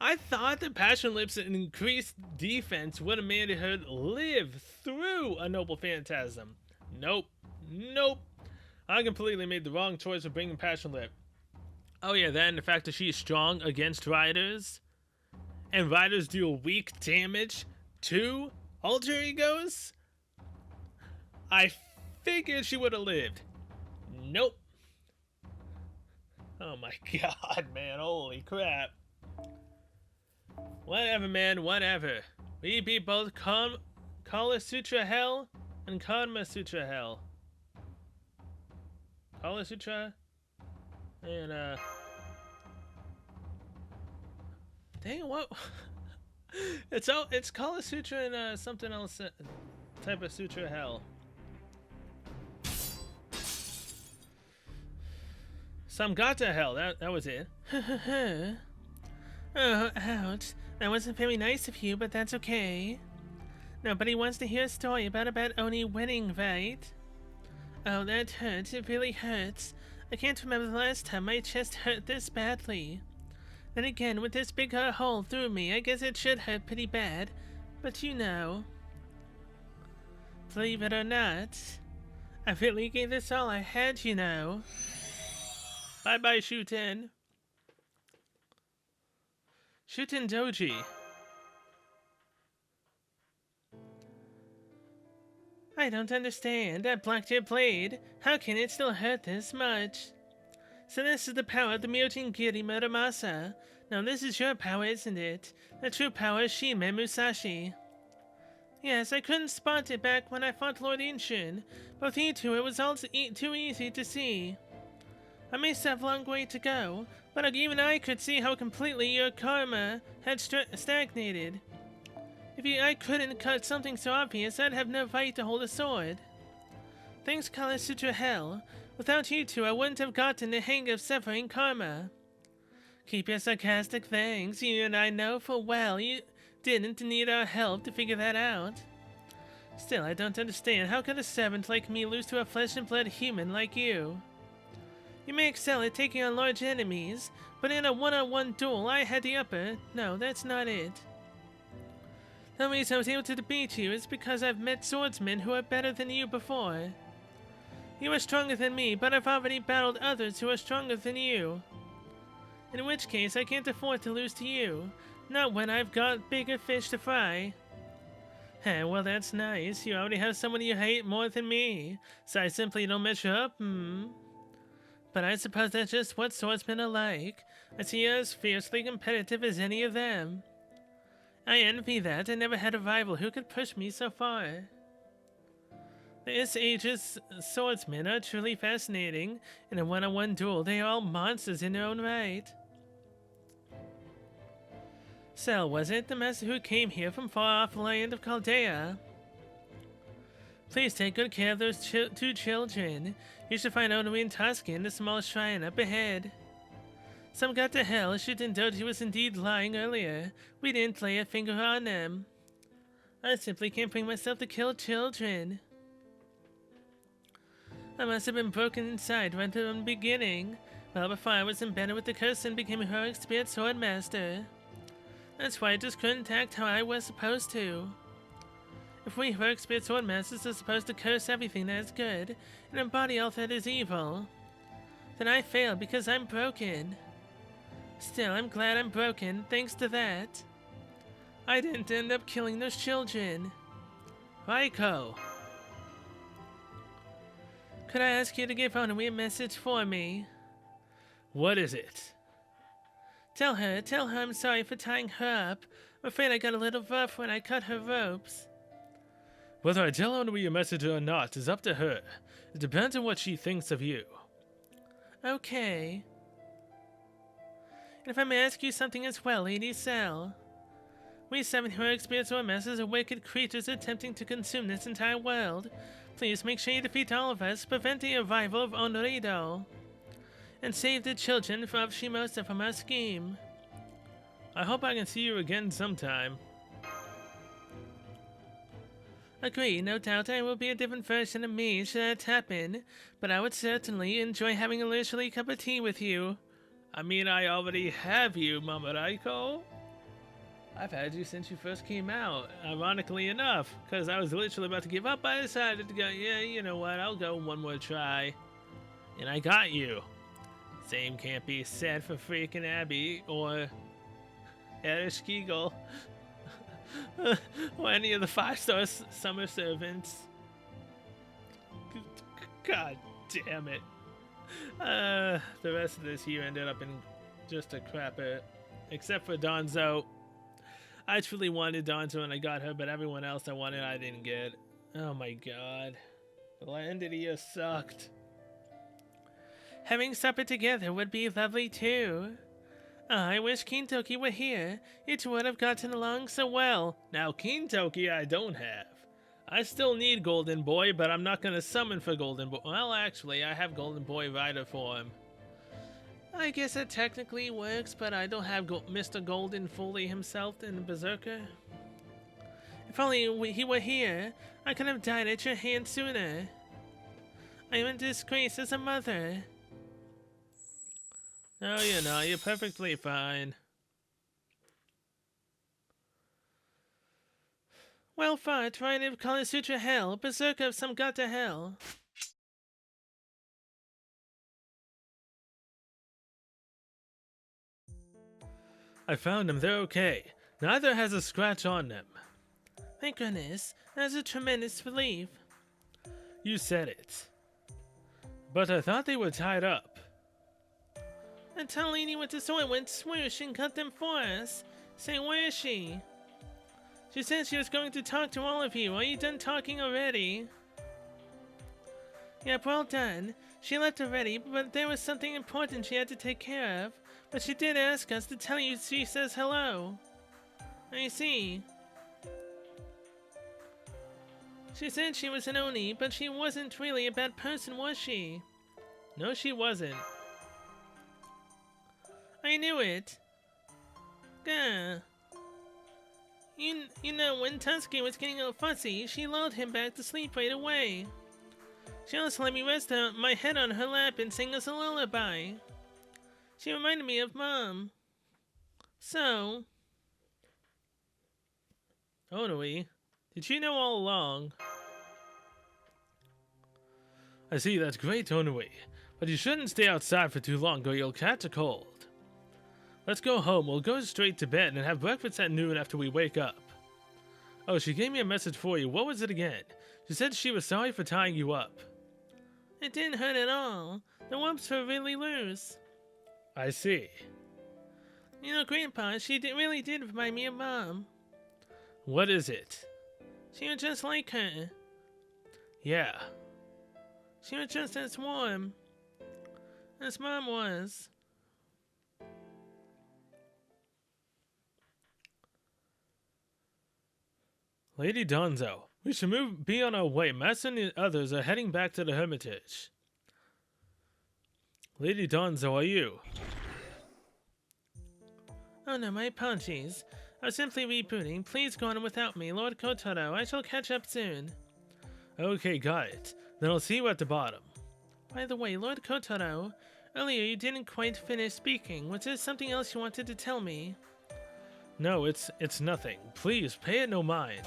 I thought that Passion Lips and increased defense would have made her live through a Noble Phantasm. Nope. Nope. I completely made the wrong choice of bringing Passion Lip. Oh yeah, then the fact that she is strong against riders, and riders deal weak damage to alter egos? I figured she would have lived. Nope. Oh my god, man. Holy crap. Whatever, man, whatever. We beat both Kalasutra Hell and Karma Sutra Hell. Kalasutra and, dang, what? It's Kalasutra and, something else, type of Sutra Hell. Some got to hell. That was it. Oh, ouch. That wasn't very nice of you, but that's okay. Nobody wants to hear a story about a bad Oni winning, right? Oh, that hurts. It really hurts. I can't remember the last time my chest hurt this badly. Then again, with this big hole through me, I guess it should hurt pretty bad. But you know. Believe it or not, I really gave this all I had, you know. Bye-bye, Shuten. Shuten Doji. I don't understand. That blocked your blade. How can it still hurt this much? So this is the power of the Myojin-Giri Muramasa. Now this is your power, isn't it? The true power is Shime Musashi. Yes, I couldn't spot it back when I fought Lord Inshin, but with you two it was all too easy to see. I may still have a long way to go, but even I could see how completely your karma had stagnated. If I couldn't cut something so obvious, I'd have no right to hold a sword. Thanks, Kalasutra Hell. Without you two, I wouldn't have gotten the hang of severing karma. Keep your sarcastic thanks. You and I know full well you didn't need our help to figure that out. Still, I don't understand. How could a servant like me lose to a flesh and blood human like you? You may excel at taking on large enemies, but in a one-on-one duel, I had the upper. No, that's not it. The reason I was able to defeat you is because I've met swordsmen who are better than you before. You are stronger than me, but I've already battled others who are stronger than you. In which case, I can't afford to lose to you. Not when I've got bigger fish to fry. Well, that's nice. You already have someone you hate more than me, so I simply don't measure up, But I suppose that's just what swordsmen are like. I see you as fiercely competitive as any of them. I envy that. I never had a rival who could push me so far. This age's swordsmen are truly fascinating. In a one-on-one duel, they are all monsters in their own right. Cell, was it? The master who came here from far-off land of Chaldea. Please take good care of those two children. You should find Onui and Tuscan, the small shrine up ahead. Some got to hell. Shuten Doji was indeed lying earlier. We didn't lay a finger on them. I simply can't bring myself to kill children. I must have been broken inside right from the beginning. Well, before I was embedded with the curse and became a heroic spirit sword master. That's why I just couldn't act how I was supposed to. If we heroic spirit sword masters are supposed to curse everything that is good and embody all that is evil, then I fail because I'm broken. Still, I'm glad I'm broken, thanks to that. I didn't end up killing those children. Raiko! Could I ask you to give Onui a message for me? What is it? Tell her I'm sorry for tying her up. I'm afraid I got a little rough when I cut her ropes. Whether I tell Onui a message or not is up to her. It depends on what she thinks of you. Okay. And if I may ask you something as well, Lady Cell. We 7 heroic spirits or masters are wicked creatures attempting to consume this entire world. Please make sure you defeat all of us, prevent the arrival of Onorido, and save the children of Shimosa from our scheme. I hope I can see you again sometime. Agree, no doubt I will be a different version of me should that happen, but I would certainly enjoy having a leisurely cup of tea with you. I mean, I already have you, Mama Raiko. I've had you since you first came out, ironically enough, because I was literally about to give up. I decided to go, yeah, you know what, I'll go one more try. And I got you. Same can't be said for freaking Abby, or Ereshkigal, or any of the 5-star summer servants. God damn it. The rest of this year ended up in just a crapper, except for Donzo. I truly wanted Donzo and I got her, but everyone else I wanted I didn't get. Oh my god. The end of the year sucked. Having supper together would be lovely too. I wish Kintoki were here. It would have gotten along so well. Now Kintoki I don't have. I still need Golden Boy, but I'm not gonna summon for Golden Boy. Well, actually, I have Golden Boy Rider for him. I guess that technically works, but I don't have Mr. Golden fully himself in Berserker. If only he were here, I could have died at your hand sooner. I am in disgrace as a mother. No, you're not. You're perfectly fine. Well fought, Rider of Kalasutra Hell, Berserker of some god to hell. I found them. They're okay. Neither has a scratch on them. Thank goodness. That's a tremendous relief. You said it. But I thought they were tied up. And Talini with the sword went swoosh and cut them for us. Say, where is she? She said she was going to talk to all of you. Are you done talking already? Yep, well done. She left already, but there was something important she had to take care of. But she did ask us to tell you she says hello. I see. She said she was an Oni, but she wasn't really a bad person, was she? No, she wasn't. I knew it. Gah. You know, when Tusky was getting all fussy, she lulled him back to sleep right away. She also let me rest my head on her lap and sing us a lullaby. She reminded me of Mom. So... Onoi, did she know all along? I see, that's great, Onoi. But you shouldn't stay outside for too long or you'll catch a cold. Let's go home. We'll go straight to bed and have breakfast at noon after we wake up. Oh, she gave me a message for you. What was it again? She said she was sorry for tying you up. It didn't hurt at all. The ropes were really loose. I see. You know, Grandpa, she really did remind me of Mom. What is it? She was just like her. Yeah. She was just as warm as Mom was. Lady Donzo, we should be on our way. Master and the others are heading back to the Hermitage. Lady Donzo, are you? Oh no, my apologies. I was simply rebooting. Please go on without me, Lord Kotaro. I shall catch up soon. Okay, got it. Then I'll see you at the bottom. By the way, Lord Kotaro, earlier you didn't quite finish speaking. Was there something else you wanted to tell me? No, it's nothing. Please, pay it no mind.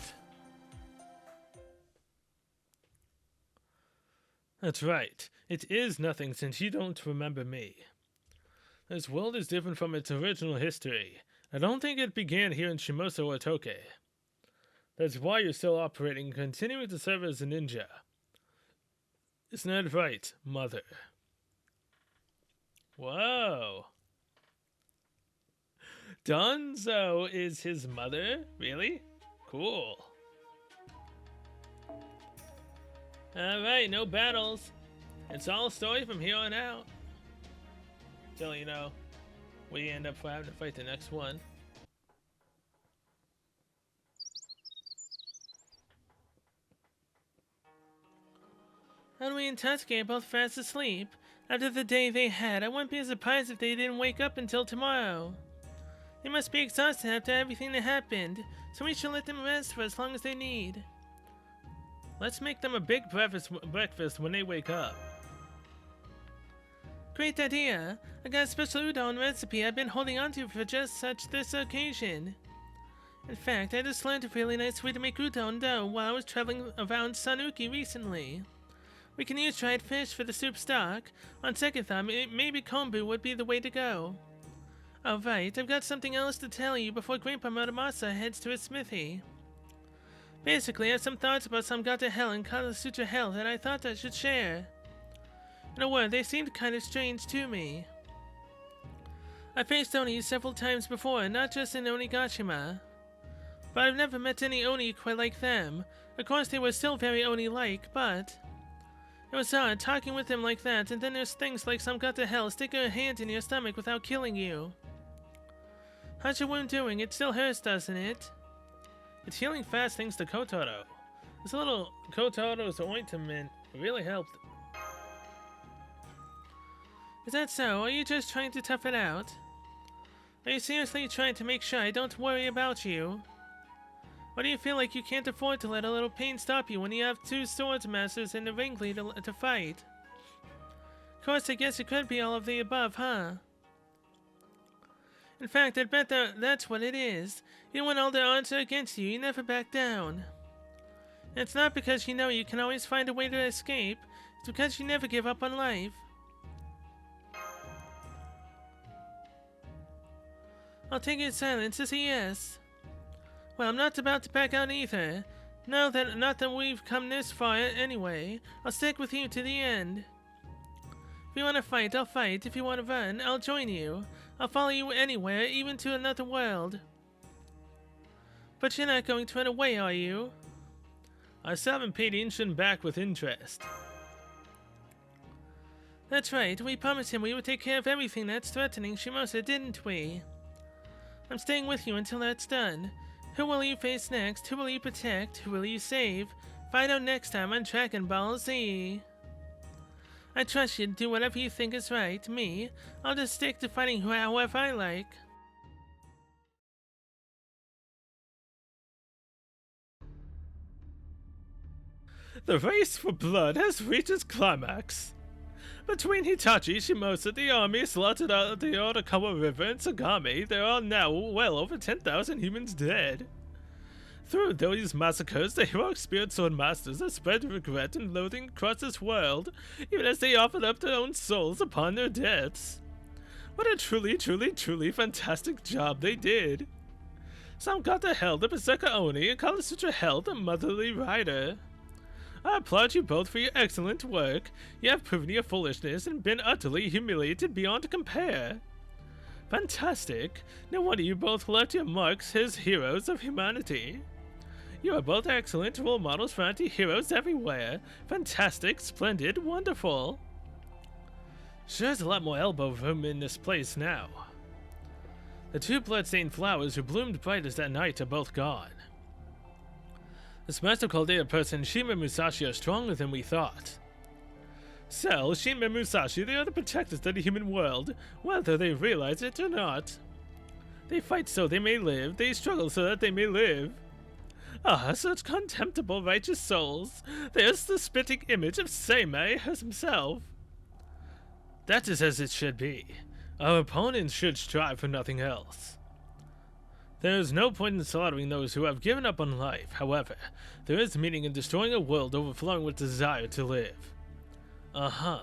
That's right. It is nothing since you don't remember me. This world is different from its original history. I don't think it began here in Shimosa or Toke. That's why you're still operating and continuing to serve as a ninja. Isn't that right, Mother? Whoa. Donzo is his mother? Really? Cool. Alright, no battles. It's all story from here on out. Till, you know, we end up having to fight the next one. Onoi and Tusky are both fast asleep. After the day they had, I wouldn't be surprised if they didn't wake up until tomorrow. They must be exhausted after everything that happened, so we should let them rest for as long as they need. Let's make them a big breakfast when they wake up. Great idea! I got a special udon recipe I've been holding on to for just such this occasion. In fact, I just learned a really nice way to make udon dough while I was traveling around Sanuki recently. We can use dried fish for the soup stock. On second thought, maybe kombu would be the way to go. Alright, I've got something else to tell you before Grandpa Muramasa heads to his smithy. Basically, I have some thoughts about some god to hell and Kalasutra hell that I thought I should share. In a word, they seemed kind of strange to me. I faced Oni several times before, not just in Onigashima. But I've never met any Oni quite like them. Of course, they were still very Oni-like, but... it was odd talking with them like that, and then there's things like some god to hell sticking a hand in your stomach without killing you. How's your wound doing? It still hurts, doesn't it? It's healing fast thanks to Kotaro. This little Kotaro's ointment really helped. Is that so? Are you just trying to tough it out? Are you seriously trying to make sure I don't worry about you? Or do you feel like you can't afford to let a little pain stop you when you have two swords masters in the ring to fight? Of course, I guess it could be all of the above, huh? In fact, I'd bet that's what it is. Even when all the odds are against you, you never back down. And it's not because you know you can always find a way to escape. It's because you never give up on life. I'll take your silence as a yes. Well, I'm not about to back out either. Not that we've come this far anyway. I'll stick with you to the end. If you want to fight, I'll fight. If you want to run, I'll join you. I'll follow you anywhere, even to another world. But you're not going to run away, are you? I still haven't paid Inshin back with interest. That's right. We promised him we would take care of everything that's threatening Shimosa, didn't we? I'm staying with you until that's done. Who will you face next? Who will you protect? Who will you save? Find out next time on Dragon Ball Z. I trust you to do whatever you think is right. Me, I'll just stick to fighting however I like. The race for blood has reached its climax. Between Hitachi, Shimosa, the army slaughtered out of the Otakawa River, and Sagami, there are now well over 10,000 humans dead. Through those massacres, the heroic spirit sword masters have spread regret and loathing across this world, even as they offered up their own souls upon their deaths. What a truly fantastic job they did. Samgata held the Berserker Oni, and Kalasutra held the Motherly Rider. I applaud you both for your excellent work. You have proven your foolishness and been utterly humiliated beyond compare. Fantastic. No wonder you both left your marks as heroes of humanity. You are both excellent role models for anti-heroes everywhere. Fantastic, splendid, wonderful. Sure is a lot more elbow room in this place now. The two blood-stained flowers who bloomed brightest that night are both gone. This masterful data person Shima and Musashi are stronger than we thought. So, Shima and Musashi, they are the protectors of the human world, whether they realize it or not. They fight so they may live, they struggle so that they may live. Ah, such contemptible righteous souls. There's the spitting image of Seimei himself. That is as it should be. Our opponents should strive for nothing else. There is no point in slaughtering those who have given up on life. However, there is meaning in destroying a world overflowing with desire to live. Uh-huh.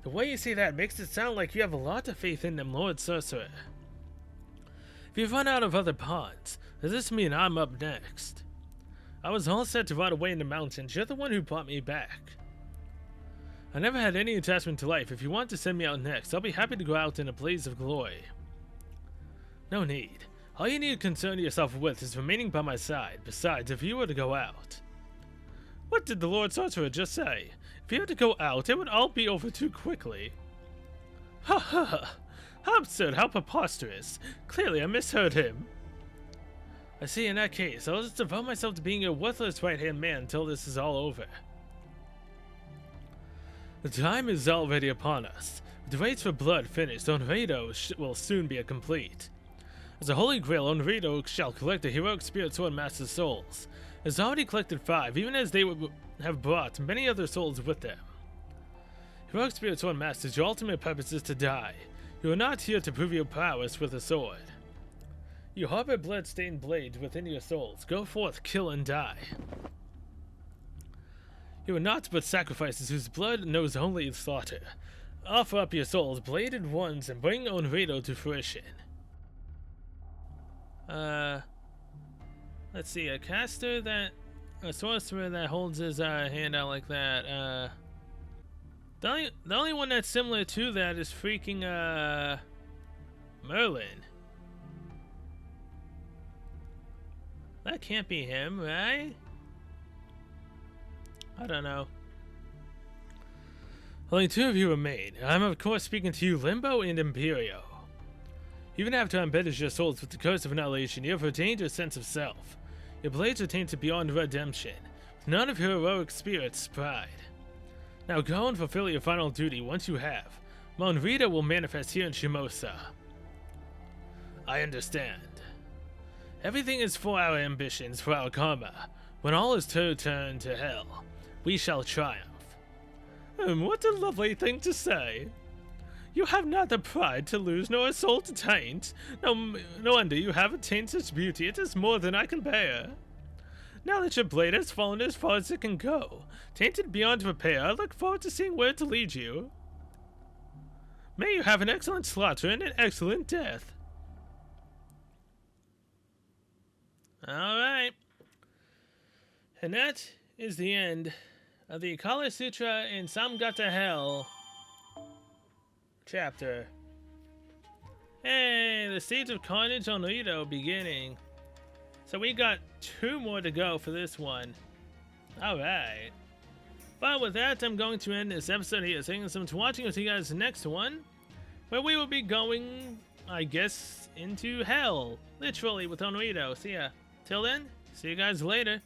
The way you say that makes it sound like you have a lot of faith in them, Lord Sorcerer. If you've run out of other pawns, does this mean I'm up next? I was all set to run away in the mountains. You're the one who brought me back. I never had any attachment to life. If you want to send me out next, I'll be happy to go out in a blaze of glory. No need. All you need to concern yourself with is remaining by my side. Besides, if you were to go out... What did the Lord Sorcerer just say? If you were to go out, it would all be over too quickly. Ha ha ha! How absurd, how preposterous! Clearly I misheard him. I see, in that case, I'll just devote myself to being a worthless right-hand man until this is all over. The time is already upon us. With the race for blood finished, Onreido will soon be complete. As a holy grail, Onreido shall collect the heroic spirit sword master's souls. It has already collected 5, even as they would have brought many other souls with them. Heroic spirit sword masters, your ultimate purpose is to die. You are not here to prove your prowess with a sword. You harbor blood-stained blades within your souls. Go forth, kill and die. You are not but sacrifices whose blood knows only slaughter. Offer up your souls, bladed ones, and bring Onreido to fruition. Let's see, a sorcerer that holds his hand out like that. The only one that's similar to that is freaking Merlin. That can't be him, right? I don't know. Only 2 of you remain. I'm of course speaking to you, Limbo and Imperio. Even after I embedded your souls with the curse of annihilation, you have retained your sense of self. Your blades are tainted beyond redemption, with none of your heroic spirit's pride. Now go and fulfill your final duty once you have. Monrita will manifest here in Shimosa. I understand. Everything is for our ambitions, for our karma. When all is turned to hell, we shall triumph. What a lovely thing to say. You have not the pride to lose, nor a soul to taint. No wonder you have attained such beauty. It is more than I can bear. Now that your blade has fallen as far as it can go, tainted beyond repair, I look forward to seeing where to lead you. May you have an excellent slaughter and an excellent death. Alright. And that is the end of the Kalasutra in Samgata Hell chapter. Hey, the Siege of Carnage on Rito beginning. So we got 2 more to go for this one. Alright. But with that, I'm going to end this episode here. Thanks so much for watching. I'll see you guys in the next one, where we will be going, I guess, into hell. Literally with Onrito. See ya. Till then, see you guys later.